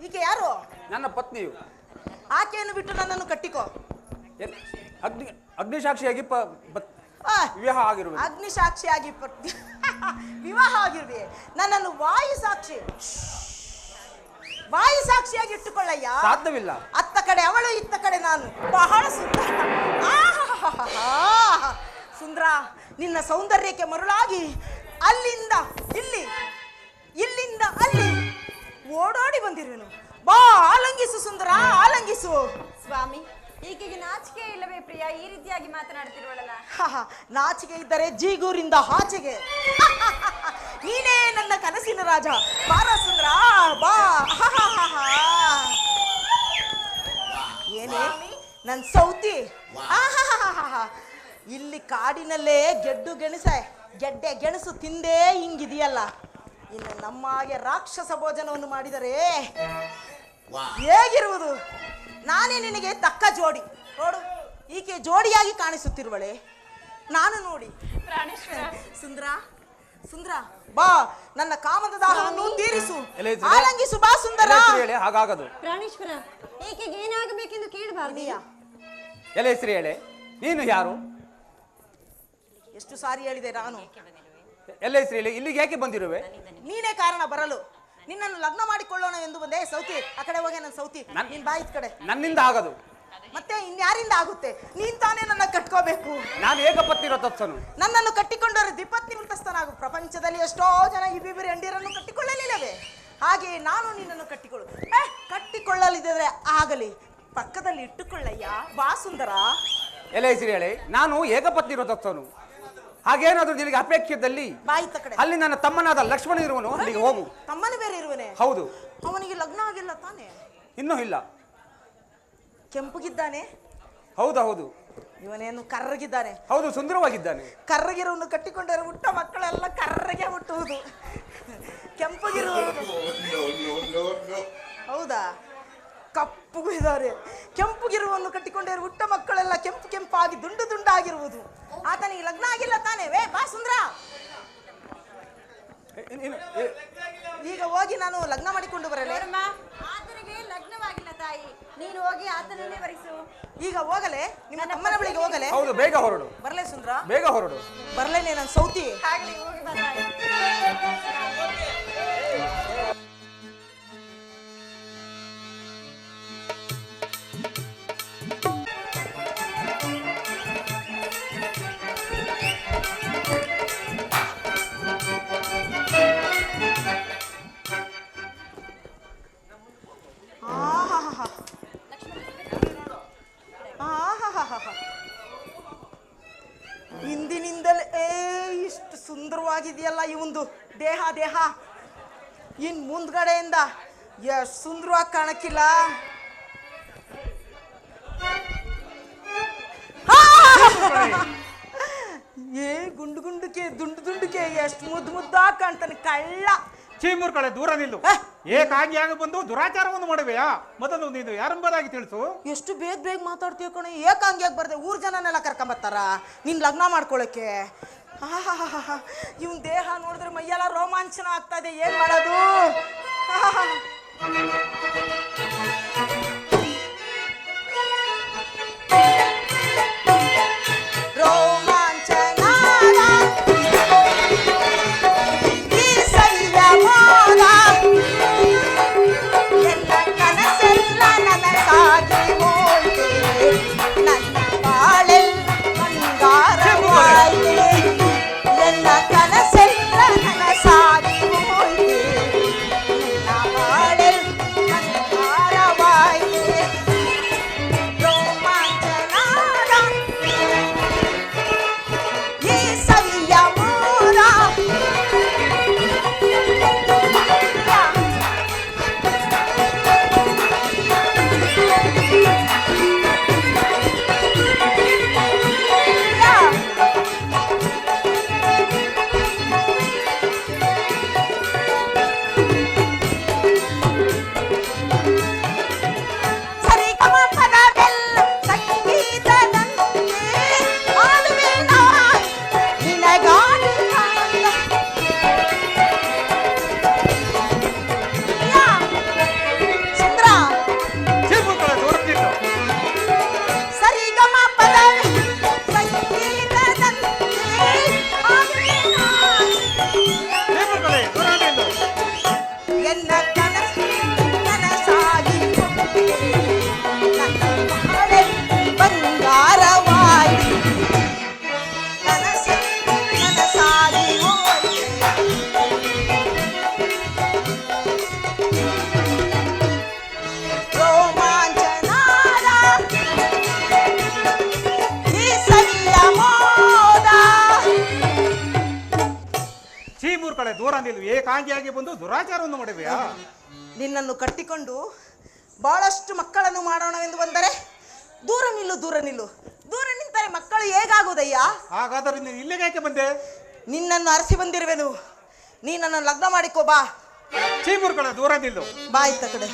ಈಕೆ ಯಾರು? ನನ್ನ ಪತ್ನಿಯು. ಆಕೆಯನ್ನು ಬಿಟ್ಟು ನನ್ನನ್ನು ಕಟ್ಟಿಕೋ. ಅಗ್ನಿಸಾಕ್ಷಿಯಾಗಿ ವಿವಾಹ ಆಗಿರುವೆ. ಅಗ್ನಿಸಾಕ್ಷಿಯಾಗಿ ವಿವಾಹ ಆಗಿರುವೆ. ನನ್ನನ್ನು ವಾಯು ಸಾಕ್ಷಿಯಾಗಿ ಇಟ್ಟುಕೊಳ್ಳಯ್ಯ. ಸಾಧ್ಯವಿಲ್ಲ. ಅತ್ತ ಕಡೆ ಅವಳು, ಇತ್ತ ಕಡೆ ನಾನು. ಬಹಳ ಸುಂದರ. ಸುಂದರ, ನಿನ್ನ ಸೌಂದರ್ಯಕ್ಕೆ ಮರುಳಾಗಿ ಅಲ್ಲಿಂದ ಇಲ್ಲಿ, ಇಲ್ಲಿಂದ ಅಲ್ಲಿ ಓಡೋಡಿ ಬಂದಿರುವೆನು. ಬಾ, ಆಲಂಗಿಸು ಸುಂದರ, ಆಲಂಗಿಸು. ಸ್ವಾಮಿ, ಈಕೆಗೆ ನಾಚಿಕೆ ಇಲ್ಲವೇ ಪ್ರಿಯ? ಈ ರೀತಿಯಾಗಿ ಮಾತನಾಡ್ತಿರುವಳಲ್ಲ. ನಾಚಿಕೆ ಇದ್ದರೆ ಜೀಗೂರಿಂದ ಆಚೆಗೆ. ನೀನೇ ನನ್ನ ಕನಸಿನ ರಾಜ. ಬಾರ ಸುಂದರ, ಬಾ. ಏನೇ ನನ್ನ ಸೌತಿ? ಇಲ್ಲಿ ಕಾಡಿನಲ್ಲೇ ಗೆಡ್ಡೆ ಗೆಣಸು ತಿಂದೇ ಹಿಂಗಿದೆಯಲ್ಲ, ಇನ್ನು ನಮ್ಮ ಹಾಗೆ ರಾಕ್ಷಸ ಭೋಜನವನ್ನು ಮಾಡಿದರೆ ಹೇಗಿರುವುದು? ನಾನೇ ನಿನಗೆ ತಕ್ಕ ಜೋಡಿ. ನೋಡು, ಈಕೆ ಜೋಡಿಯಾಗಿ ಕಾಣಿಸುತ್ತಿರುವಳೆ. ನಾನು ನೋಡಿ ಸುಂದರ ಸುಂದರ, ಬಾ, ನನ್ನ ಕಾಮದ ದಾಹವನ್ನು ತೀರಿಸು, ಆಲಂಗಿಸು. ಬಾ ಸುಂದರ. ಹಾಗಾಗದು. ಪ್ರಾಣೇಶ್ವರ, ಈಕೆಗೆ ಏನಾಗಬೇಕೆಂದು ಕೇಳಬಾರ್ದಿಯಾ? ಎಲ್ಲ ಶ್ರೀ ಹೇಳಿ, ನೀನು ಯಾರು? ಎಷ್ಟು ಸಾರಿ ಹೇಳಿದೆ ನಾನು. ಎಲ್ಲ ಶ್ರೀ ಹೇಳಿ, ಇಲ್ಲಿಗೆ ಯಾಕೆ ಬಂದಿರುವೆ? ನೀನೇ ಕಾರಣ ಬರಲು. ನಿನ್ನನ್ನು ಲಗ್ನ ಮಾಡಿಕೊಳ್ಳೋಣ ಎಂದು ಬಂದೆ. ಸೌತಿ, ಆ ಕಡೆ ಹೋಗಿ ನನ್ನ ಸೌತಿ. ನೀನ್ ಬಾಯಿದ ಕಡೆ. ನನ್ನಿಂದ ಆಗದು. ಮತ್ತೆ ಇನ್ಯಾರಿಂದ ಆಗುತ್ತೆ? ನೀನ್ ತಾನೇ ನನ್ನ ಕಟ್ಕೋಬೇಕು. ನಾನು ಏಕಪತ್ನಿ ವ್ರತಸ್ಥನು. ನನ್ನನ್ನು ಕಟ್ಟಿಕೊಂಡವರು ದ್ವಿಪತ್ನಿ ವ್ರತಸ್ಥನಾಗು. ಪ್ರಪಂಚದಲ್ಲಿ ಎಷ್ಟೋ ಜನ ಇಬ್ಬಿಬ್ಬರು ಹೆಂಡಿರನ್ನು ಕಟ್ಟಿಕೊಳ್ಳಲಿಲ್ಲವೇ? ಹಾಗೆ ನಾನು ನಿನ್ನನ್ನು ಕಟ್ಟಿಕೊಳ್ಳಲಿದ್ದರೆ ಆಗಲಿ, ಪಕ್ಕದಲ್ಲಿ ಇಟ್ಟುಕೊಳ್ಳಯ್ಯ. ಬಾ ಸುಂದರ. ಎಲ್ಲ ಶ್ರೀ ಹೇಳಿ, ನಾನು ಏಕಪತ್ನಿ ವ್ರತಸ್ಥನು. ಹಾಗೇನಾದ್ರೂ ನಿನಗೆ ಅಪೇಕ್ಷೆಯಲ್ಲಿ ಬಾಯಿತ ಕಡೆ ಅಲ್ಲಿ ನನ್ನ ತಮ್ಮನಾದ ಲಕ್ಷ್ಮಣ ಇರುವನು, ಅಲ್ಲಿಗೆ ಹೋಗು. ತಮ್ಮನ ಬೇರೆ ಇರುವನೆ? ಹೌದು. ಅವನಿಗೆ ಲಗ್ನ ಆಗಿಲ್ಲ ತಾನೆ? ಇನ್ನೂ ಇಲ್ಲ. ಕೆಂಪುಗಿದ್ದಾನೆ? ಹೌದು ಹೌದು. ಇವನೇನು ಕರ್ರಗಿದ್ದಾನೆ? ಹೌದು, ಸುಂದರವಾಗಿದ್ದಾನೆ. ಕರ್ರಗಿರುವನ್ನು ಕಟ್ಟಿಕೊಂಡರೆ ಹುಟ್ಟ ಮಕ್ಕಳೆಲ್ಲ ಕರ್ರಗೆ ಹುಟ್ಟುವುದು. ಕೆಂಪುಗಿರುವುದು ಹೌದಾ? ಕಪ್ಪುಗೂ ಇದ್ದಾರೆ. ಕೆಂಪುಗಿರುವನ್ನು ಕಟ್ಟಿಕೊಂಡರೆ ಹುಟ್ಟ ಮಕ್ಕಳೆಲ್ಲ ಕೆಂಪಾಗಿ ದುಂಡಾಗಿರುವುದು. ಆತನಿಗೆ ಲಗ್ನ ಆಗಿಲ್ಲ ತಾನೇ? ಬಾ ಸುಂದರ. ಈಗ ಹೋಗಿ ನಾನು ಲಗ್ನ ಮಾಡಿಕೊಂಡು ಬರಲೇ? ಆತನಿಗೆ ಲಗ್ನವಾಗಿಲ್ಲ ತಾಯಿ, ನೀನು ಹೋಗಿ ಆತನನ್ನೇ ವರಿಸು. ಈಗ ಹೋಗಲೇ? ನಿಮ್ಮ ತಮ್ಮನ ಬಳಿಗೆ ಹೋಗಲೇ? ಹೌದು, ಬೇಗ ಹೊರಡು. ಬರಲೇ ಸುಂದರ? ಬೇಗ ಹೊರಡು. ಬರಲೇನೆ ನನ್ನ ಸೌತಿ? ಆಗ್ಲಿ, ಹೋಗಿ ಬಾ ತಾಯಿ. ಹಿಂದಿನಿಂದಲೇ ಇಷ್ಟು ಸುಂದರವಾಗಿದೆಯಲ್ಲ ಇವಂದು ದೇಹ. ಇನ್ ಮುಂದ್ಗಡೆಯಿಂದ ಎಷ್ಟು ಸುಂದರವಾಗಿ ಕಾಣಕ್ಕಿಲ್ಲ. ಗುಂಡುಕೆ ದುಂಡುಕೆ ಎಷ್ಟು ಮುದ್ದಾಗಿ ಕಾಣ್ತಾನೆ. ಕಳ್ಳ ಚೀಮೂರ್ ಕಡೆ ದೂರ ನಿಲ್ಲು. ಏಕಾಂಗಿಯಾಗಿ ಬಂದು ದುರಾಚಾರವನ್ನು ಮಾಡುವೆಯಾ? ಮೊದಲು ನೀನು ಯಾರೆಂಬುದಾಗಿ ತಿಳಿಸು. ಎಷ್ಟು ಬೇಗ ಮಾತಾಡ್ತೀಯ ಕಣೆ. ಏಕಾಂಗಿಯಾಗಿ ಬರ್ದೆ ಊರ್ ಜನನೆಲ್ಲ ಕರ್ಕೊಂಬರ್ತಾರ ನಿನ್ ಲಗ್ನ ಮಾಡ್ಕೊಳಕ್ಕೆ. ಇವನ್ ದೇಹ ನೋಡಿದ್ರೆ ಮೈಯೆಲ್ಲ ರೋಮಾಂಚನ ಆಗ್ತಾ ಇದೆ. ಏನ್ ಮಾಡೋದು? ದೂರ ನಿಲ್ಲು. ಏಕಾಂಗಿಯಾಗಿ ಬಂದು ದುರಾಚಾರವನ್ನು ಮಾಡುವೆಯಾ? ನಿನ್ನನ್ನು ಕಟ್ಟಿಕೊಂಡು ಬಹಳಷ್ಟು ಮಕ್ಕಳನ್ನು ಮಾಡೋಣವೆಂದು ಬಂದರೆ ದೂರ ನಿಲ್ಲು ದೂರ ನಿಲ್ಲು. ದೂರ ನಿಂತರೆ ಮಕ್ಕಳು ಹೇಗಾಗುವುದಯ್ಯ? ಹಾಗಾದರೆ ನೀನು ಇಲ್ಲಿಗೆ ಯಾಕೆ ಬಂದೆ? ನಿನ್ನನ್ನು ಅರಸಿ ಬಂದಿರುವೆನು. ನೀ ನನ್ನ ಲಗ್ನ ಮಾಡಿಕೋ ಬಾ. ಚೀಮುರ್ಗಳ ದೂರ ನಿಲ್ಲು. ಬಾ ಇತ್ತ ಕಡೆ.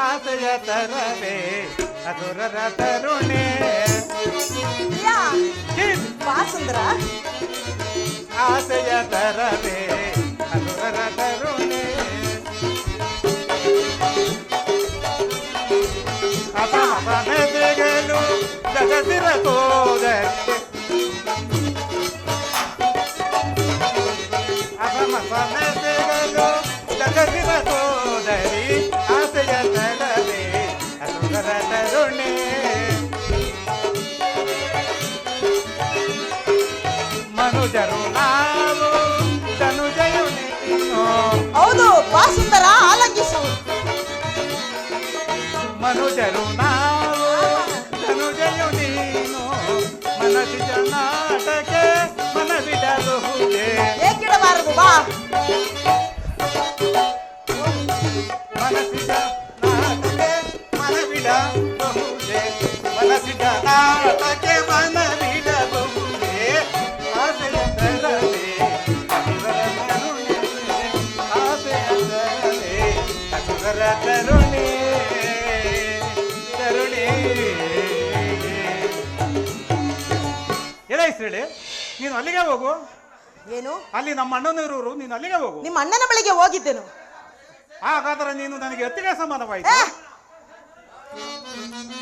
ಆಸೆಯ ತರವೇ ಅಸುರರ ತರುಣೆ ಬಾ ಸುಂದರ. ಆಸೆಯ ತರವೇ ಅಸುರರ ತರುಣೆ ಅಪಮೆದೆಗಳು ಜಗದಿರ ತೋದರೆ ಅಪಮೆದೆಗಳು ಜಗದಿರ ತೋದರಿ ಆಸೆಯ ತರವೇ ಅಸುರರ ತರುಣೆ ಮನುಜರು ನಾವು ಧನುಜಯು ನೀನು. ಹೌದು ಬಾ ಸುಂದರ ಆಲಂಗಿಸು. ಮನುಜರು ನಾವು ಧನುಜಯು ನೀನು ಮನಸ್ಸಿನ ನಾಟಕ್ಕೆ ಮನವಿಡಬಹುದೇ? ಏಕಿಡಬಾರದು ಬಾ. ಮನಸ್ಸಿನ ನಾಟಕ್ಕೆ ಮನವಿಡಬಹುದೇ? ಮನಸ್ಸಿನ ನಾಟಕ್ಕೆ ಮನವಿಡಬಹುದೇ? ಆಸೆಯ ತರವೇ ಅಸುರರ ತರುಣೆ ಆಸೆಯ ತರವೇ ಅಸುರರ ತರುಣೆ ತರುಣೆ. ಹೇಳಿ ನೀನು ಅಲ್ಲಿಗೆ ಹೋಗು. ಏನು? ಅಲ್ಲಿ ನಮ್ಮ ಅಣ್ಣನವರು, ನೀನು ಅಲ್ಲಿಗೆ ಹೋಗು. ನಿಮ್ಮ ಅಣ್ಣನ ಬಳಿಗೆ ಹೋಗಿದ್ದೆನು. ಹಾಗಾದ್ರೆ ನೀನು ನನಗೆ ಅತ್ತಿಗೆ ಸಮಾನವಾಯಿತು.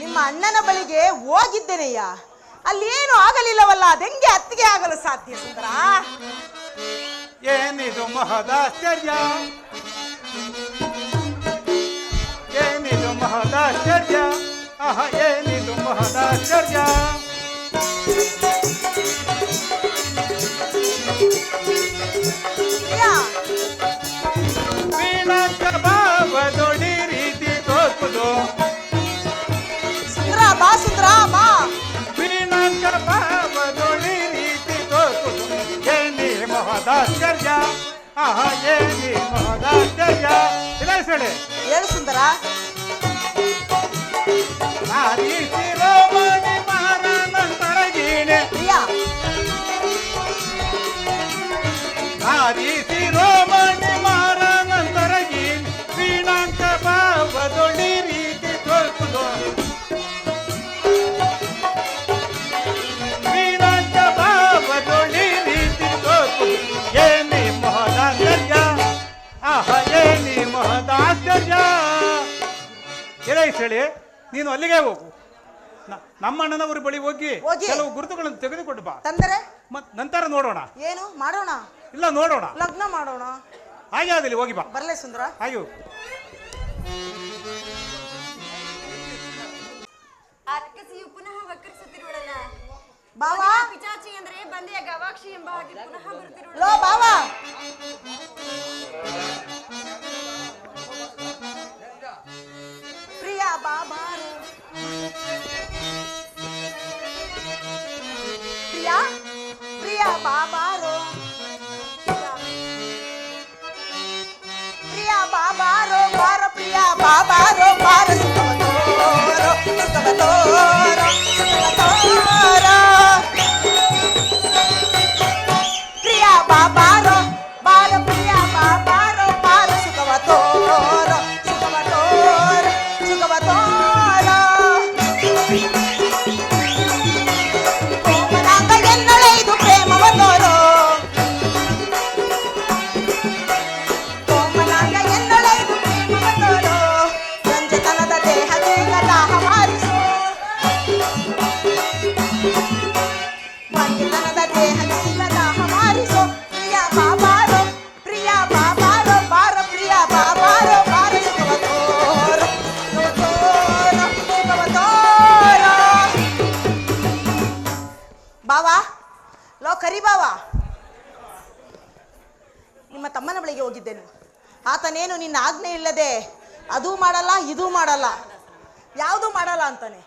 ನಿಮ್ಮ ಅಣ್ಣನ ಬಳಿಗೆ ಹೋಗಿದ್ದೇನೆಯ್ಯ. ಅಲ್ಲಿ ಏನು ಆಗಲಿಲ್ಲವಲ್ಲ, ಅದೆಂಗೆ ಅತ್ತಿಗೆ ಆಗಲು ಸಾಧ್ಯ ಸುಂದರ? ಏನಿದು ಮಹದಾಶ್ಚರ್ಯ, ಏನಿದು ಮಹದಾಶ್ಚರ್ಯ, ಆಹ ಏನಿದು ಮಹದಾಶ್ಚರ್ಯ. ವೀಣಾಂಕ ಭಾವದೊಡಿ ರೀತಿ ತೋರ್ಪುದು ಸುಂದರ ಬಾ ಸುಂದರ ಬಾ. ವೀಣಾಂಕ ಭಾವದೊಡಿ ರೀತಿ ತೋರ್ಪುದು ಏನಿ ಮಹದಾಶ್ಚರ್ಯ, ಆಹ ಏನಿ ಮಹದಾಶ್ಚರ್ಯ. ಇಲ್ಲ ಹೇಳಿ ಹೇಳು ಸುಂದರ. ನಾರಿ ಶಿರೋಮಣಿ ಮಹಾರಾನಂತರಗೀಣೆ ಪ್ರಿಯಾ. ನಾರಿ ಶಿರೋಮಣಿ ಹೇಳಿ ನೀನು ಅಲ್ಲಿಗೆ ಹೋಗು. ನಮ್ಮ ಅಣ್ಣನವರ ಬಳಿ ಹೋಗಿ ಕೆಲವು ಗುರುತುಗಳನ್ನು ತೆಗೆದುಕೊಂಡು ಬಾ. ತಂದರೆ ನಂತರ ನೋಡೋಣ. ಏನು ಮಾಡೋಣ? ಇಲ್ಲ ನೋಡೋಣ, ಲಗ್ನ ಮಾಡೋಣ. ಹಾಗೆ ಆಗಲಿ, ಹೋಗಿ ಬಾ. ಬರ್ಲೆ ಸುಂದರ. ಅಯ್ಯೋ ಅರಕಸಿಯು ಪುನಃ ವಕ್ರಿಸುತ್ತಿರುವಳಲ್ಲ. ಬಾವ ಪಿಚಾಚಿ ಅಂದ್ರೆ ಬಂದೆಯ ಗವಾಕ್ಷಿ ಎಂಬ ಹಾಗೆ ಪುನಃ ಬರುತ್ತಿರುವಳು. ಲೋ ಬಾವ, ಪ್ರಿಯ ಬಾಬಾರು, ಪ್ರಿಯ ಪ್ರಿಯ ಬಾಬಾರು, ಪ್ರಿಯ ಬಾಬಾರೋ ಬಾರ, ಪ್ರಿಯ ಬಾಬಾರೋ ಬಾರ, ಸುಖವತೋರೋ ಸುಖವತೋರೋ ಸುಖವತೋರೋ, ಪ್ರಿಯ ಬಾಬಾರೋ ಬಾರ, ಪ್ರಿಯ ಬಾಬಾರೋ ಬಾರ, ಸುಖವತೋರೋ ಸುಖವತೋರೋ ಸುಖವತೋರೋ, ಕೋಮಲಾಂಗ ಎನ್ನೊಳೆದು ಪ್ರೇಮವತೋರೋ, ಕೋಮಲಾಂಗ ಎನ್ನೊಳೆದು ಪ್ರೇಮವತೋರೋ, ರಂಜತನದ ದೇಹಕ್ಕೆ ಕಲಾಹ ಮಾರಿಸೋ, ವಂಜತನದ ದೇಹಕ್ಕೆ ಕಲಾಹ ಮಾರಿಸೋ, ಪ್ರಿಯ ಬಾಬಾರೋ ಬಾರ, ಪ್ರಿಯ ಬಾಬಾರೋ ಬಾರ, ಸುಖವತೋರೋ ಸುಖವತೋರೋ ಸುಖವತೋರೋ. ಬಾವಾ, ಲೋ ಕರಿ ಬಾವ, ನಿಮ್ಮ ತಮ್ಮನ ಬಳಿಗೆ ಹೋಗಿದ್ದೇನೆ. ಆತನೇನು ನಿನ್ನ ಆಜ್ಞೆ ಇಲ್ಲದೆ ಅದೂ ಮಾಡಲ್ಲ ಇದೂ ಮಾಡಲ್ಲ, ಯಾವುದೂ ಮಾಡಲ್ಲ ಅಂತಾನೆ.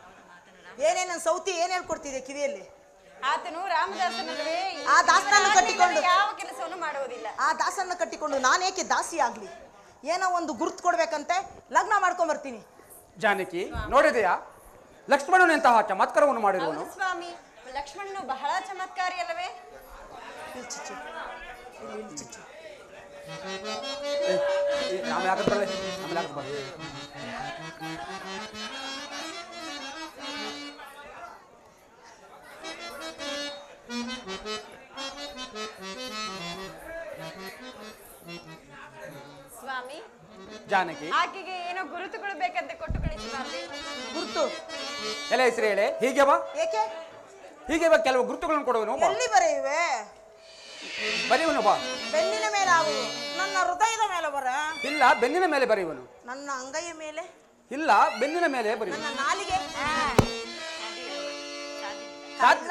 ಏನೇನು ಸೌತಿ ಏನು ಹೇಳ್ಕೊಡ್ತಿದೆ ಕಿವಿಯಲ್ಲಿ? ಆತನು ರಾಮದಾಸನಲ್ವೇ? ಆ ದಾಸನನ್ನು ಕಟ್ಟಿಕೊಂಡು ಯಾವ ಕೆಲಸವನ್ನು ಮಾಡುವುದಿಲ್ಲ. ಆ ದಾಸನ್ನು ಕಟ್ಟಿಕೊಂಡು ನಾನೇಕೆ ದಾಸಿ ಆಗ್ಲಿ? ಏನೋ ಒಂದು ಗುರುತು ಕೊಡ್ಬೇಕಂತೆ, ಲಗ್ನ ಮಾಡ್ಕೊಂಡ್ ಬರ್ತೀನಿ. ಜಾನಕಿ, ನೋಡಿದೆಯಾ ಲಕ್ಷ್ಮಣನೆಂತಹ ಚಮತ್ಕಾರವನ್ನು ಮಾಡಿರುವನು? ಹೌದು ಸ್ವಾಮಿ, ಲಕ್ಷ್ಮಣನು ಬಹಳ ಚಮತ್ಕಾರಿ ಅಲ್ಲವೇ? ಆಮೇಲೆ ಆಗದ್ ಬರಲಿ, ಆಮೇಲೆ ಆಗದ್ ಬರಲಿ. ಸ್ವಾಮಿ, ಜಾನಕಿ, ಆಕೆಗೆ ಏನೋ ಗುರುತುಗಳು ಬೇಕಂತೆ ಕೊಟ್ಟು ಕಳಿಸಬಾರ್ದು. ಗುರುತು ಎಲ್ಲ ಹೆಸರು ಹೇಳಿ. ಹೀಗೆ ಬಾ, ಏಕೆ? ಹೀಗೆ ಬಾ, ಕೆಲವು ಗುರುತುಗಳನ್ನು ಕೊಡುವನು. ಬಾ, ಎಲ್ಲಿ ಬರೆಯುವೆ? ಬರೆಯುವನು. ಬಾ. ಬೆನ್ನಿನ ಮೇಲೆ ಆವು, ನನ್ನ ಹೃದಯದ ಮೇಲೆ ಬರ. ಇಲ್ಲ, ಬೆನ್ನಿನ ಮೇಲೆ ಬರೆಯುವನು. ನನ್ನ ಅಂಗೈಯ ಮೇಲೆ? ಇಲ್ಲ, ಬೆನ್ನಿನ ಮೇಲೆ ಬರೆಯುವನು. ನನ್ನ ನಾಲಿಗೆ?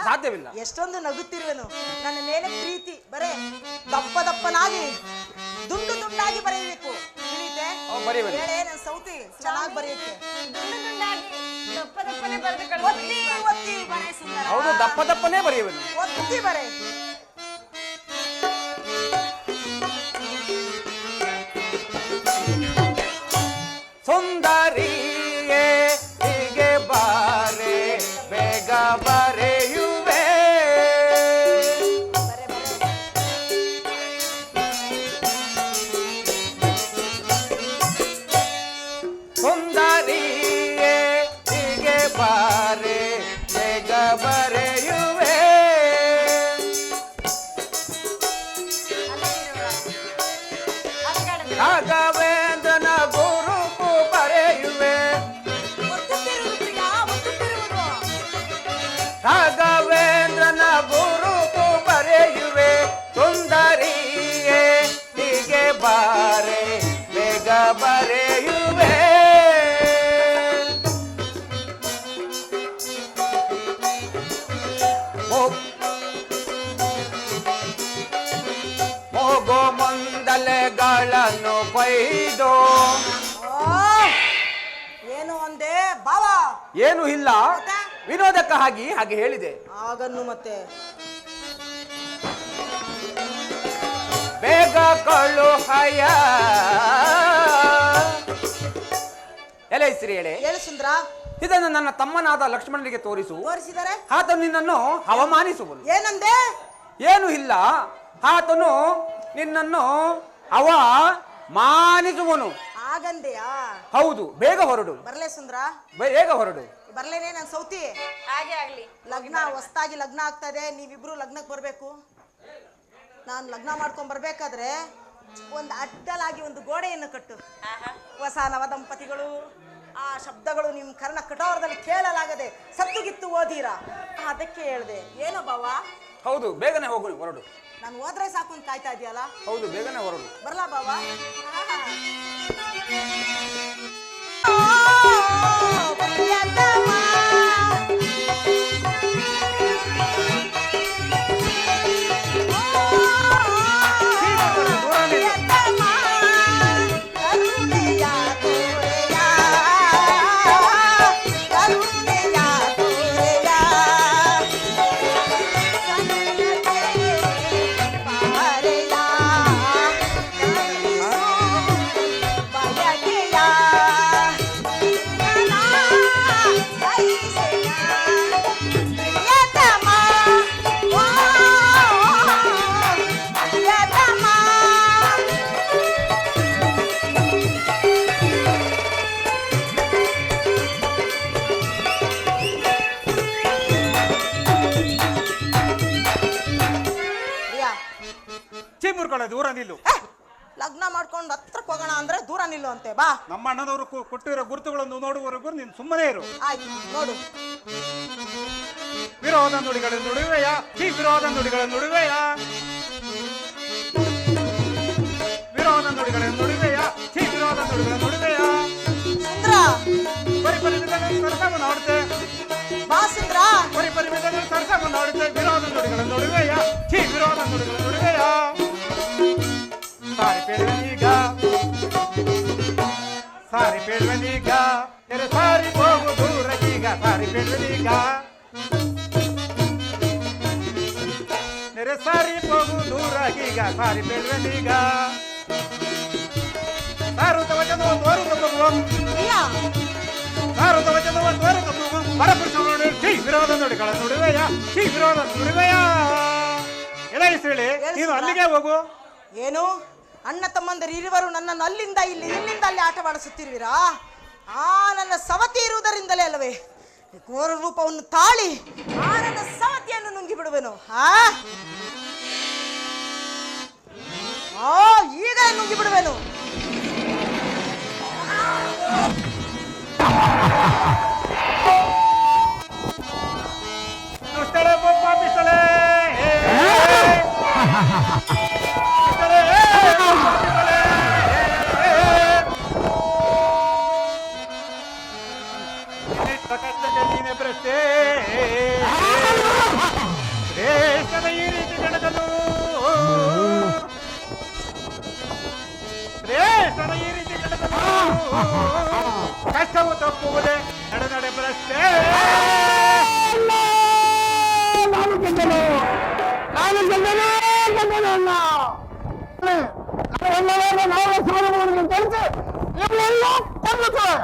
ಸಾಧ್ಯವಿಲ್ಲ. ಎಷ್ಟೊಂದು ನಗುತ್ತಿರುವೆನು. ನನ್ನ ಮೇಲೆ ಪ್ರೀತಿ ಬರೇ ದಪ್ಪ ದಪ್ಪನಾಗಿ ದುಂಡು ದುಂಡಾಗಿ ಬರೆಯಬೇಕು. ತಿಳಿತೆ? ಬರೆಯುವನು. ಹೇಳೇ ನನ್ನ ಸೌತಿ ಚೆನ್ನಾಗಿ ಬರೆಯಕ್ಕೆ. ದುಂಡು ದುಂಡಾಗಿ ದಪ್ಪ ದಪ್ಪನೆ ಬರೆದು ಒತ್ತಿ ಒತ್ತಿ ಬರೆ ಸುಂದರ. ಹೌದು, ದಪ್ಪ ದಪ್ಪನೇ ಬರೆಯುವನು. ಒತ್ತಿ ಬರೆ. ಸುಂದರಿಯೇ ಹೀಗೆ ಬಾರೆ, ಬೇಗ ಬರೆಯುವೆ. ಸುಂದರಿಯೇ ಹೀಗೆ ಬಾರೆ, ಬೇಗ ಬರೆಯುವೆ. ರಾಘವೇಂದ್ರನ ಗುರುತು ಬರೆಯುವೆ. ರಾಘವೇಂದ್ರನ ಗುರುತು ಬರೆಯುವೆ. ಸುಂದರಿಯೇ ಹೀಗೆ ಬಾರೆ, ಬೇಗ ಬರೆಯುವೆ. ಹೋಗೋ ಮಂದಲೆಗಳನ್ನು ಕೊಯ್ದು. ಏನು ಅಂದೆ ಬಾವ? ಏನು ಇಲ್ಲ, ವಿನೋದಕ್ಕಾಗಿ ಹಾಗೆ ಹೇಳಿದೆ. ಆಗನ್ನು ಮತ್ತೆ ಬೇಗ ಕಳುಹಯ. ಎಲೆ ಶ್ರೀ ಹೇಳಿ. ಹೇಳು ಸುಂದರ. ಇದನ್ನು ನನ್ನ ತಮ್ಮನಾದ ಲಕ್ಷ್ಮಣನಿಗೆ ತೋರಿಸು. ತೋರಿಸಿದರೆ ಆತನು ನಿನ್ನನ್ನು ಅವಮಾನಿಸುವನು. ಏನಂದೆ? ಏನು ಇಲ್ಲ, ಆತನು ನಿನ್ನನ್ನು ಅವಮಾನಿಸುವನು. ಆಗಂದೆಯಾ? ಹೌದು, ಬೇಗ ಹೊರಡು. ಬರ್ಲೆ ಸುಂದರ, ಬೇಗ ಹೊರಡು. ಬರ್ಲೇನೆ ನನ್ನ ಸೌತಿ. ಹಾಗೆ ಆಗ್ಲಿ. ಲಗ್ನ ಹೊಸ್ತಾಗಿ ಲಗ್ನ ಆಗ್ತದೆ, ನೀವಿಬ್ರು ಲಗ್ನಕ್ಕೆ ಬರ್ಬೇಕು. ನಾನು ಲಗ್ನ ಮಾಡ್ಕೊಂಡ್ ಬರ್ಬೇಕಾದ್ರೆ ಒಂದು ಅಡ್ಡಲಾಗಿ ಒಂದು ಗೋಡೆಯನ್ನು ಕಟ್ಟು. ಹೊಸ ನವ ದಂಪತಿಗಳು ಆ ಶಬ್ದಗಳು ನಿಮ್ಮ ಕರ್ಣ ಕಠೋರದಲ್ಲಿ ಕೇಳಲಾಗದೆ ಸತ್ತುಗಿತ್ತು ಓದೀರಾ? ಅದಕ್ಕೆ ಹೇಳ್ದೆ. ಏನೋ ಬಾವ? ಹೌದು, ಬೇಗನೆ ಹೋಗು, ಹೊರಡು. ನಾನು ಹೋದ್ರೆ ಸಾಕು ಅಂತ ಕಾಯ್ತಾ ಇದೆಯಲ್ಲ? ಹೌದು, ಬೇಗನೆ ಹೊರಡು. ಬರ್ಲಾ ಬಾವ? ದೂರ ನಿಲ್ಲು. ಲಗ್ನ ಮಾಡ್ಕೊಂಡು ಹತ್ರಕ್ಕೆ ಹೋಗೋಣ ಅಂದ್ರೆ ದೂರ ನಿಲ್ಲು ಅಂತೆ. ಬಾ. ನಮ್ಮ ಅಣ್ಣನವರು ಕೊಟ್ಟಿರೋ ಗುರುತುಗಳನ್ನು ನೋಡುವವರೆಗೂ ನೀನು ಸುಮ್ಮನೆ ಇರು. ಆಯ್ತು, ನೋಡು. ವಿರೋಧ ನುಡಿಗಳ ನುಡಿವೆಯ ಈ ವಿರೋಧ ನುಡಿಗಳ ನುಡಿವೆಯ ವಿರೋಧ ನುಡಿಗಳ ನುಡಿವೆಯ ಈ ವಿರೋಧ ನುಡಿಗಳ ನುಡಿವೆಯ ಸುಂದ್ರ ಪರಿಪರಿಮಿತದಲ್ಲಿ ಸರ್ಸವ ನೋಡುತ್ತೆ. ಬಾ ಸುಂದ್ರ. ಪರಿಪರಿಮಿತದಲ್ಲಿ ಸರ್ಸವ ನೋಡುತ್ತೆ. ವಿರೋಧ ನುಡಿಗಳ ನುಡಿವೆಯ ಈ ವಿರೋಧ ನುಡಿಗಳ ನುಡಿವೆಯ ಸಾರಿ ಪೇಳುವನೀಗ ಸಾರಿ ಪೇಳುವನೀಗ ತೆರೆ ಸಾರಿ ಹೋಗು ದೂರಗೀಗ ಸಾರಿ ಪೇಳುವನೀಗ ತೆರೆ ಸಾರಿ ಹೋಗು ದೂರಗೀಗ ಸಾರಿ ಪೇಳುವನೀಗ ಸಾರುತ್ತ ವಚನವ ತೋರುತ್ತ ಸಾರುತ್ತ ವಚನವ ತೋರುತ್ತ ಪರಪುರುಷ ನೋಡಿ ಛೀ ವಿರೋಧ ನುಡಿಗಳ ನುಡಿವೆಯ ಛೀ ವಿರೋಧ ನುಡಿವೆಯ ಎಲಾಯಿಸೇಳಿ ನೀನು ಅಲ್ಲಿಗೆ ಹೋಗು. ಏನು ಅಣ್ಣ ತಮ್ಮಂದರು ಇರುವರು ನನ್ನನ್ನು ಅಲ್ಲಿಂದ ಇಲ್ಲಿ ಇಲ್ಲಿಂದ ಅಲ್ಲಿ ಆಟವಾಡಿಸುತ್ತಿರುವಿರಾ? ಆ ನನ್ನ ಸವತಿ ಇರುವುದರಿಂದಲೇ ಅಲ್ಲವೇ ಘೋರ ರೂಪವನ್ನು ತಾಳಿ ಆ ನನ್ನ ಸವತಿಯನ್ನು ನುಂಗಿ ಬಿಡುವೆನು. ಈಗ ನುಂಗಿ ಬಿಡುವೆನು. ದುಷ್ಟಳೆ ಬೊಬ್ಬ ಬಿಸಳೆ ನೀನೆ ಭ್ರಷ್ಟೇ ದೇಶದ ಈ ರೀತಿ ನಡೆದನು ದೇಶದ ಈ ರೀತಿ ನಡೆದನು ಕಷ್ಟವು ತಪ್ಪುವುದೇ ನಡೆ ನಡೆ ಭ್ರಷ್ಟೇ ನಾನು ಗೆದ್ದನು ನಾವು ತಿಳಿಸಿ ಇವನ್ನೆಲ್ಲ ಕೊಂಡುತ್ತೇವೆ.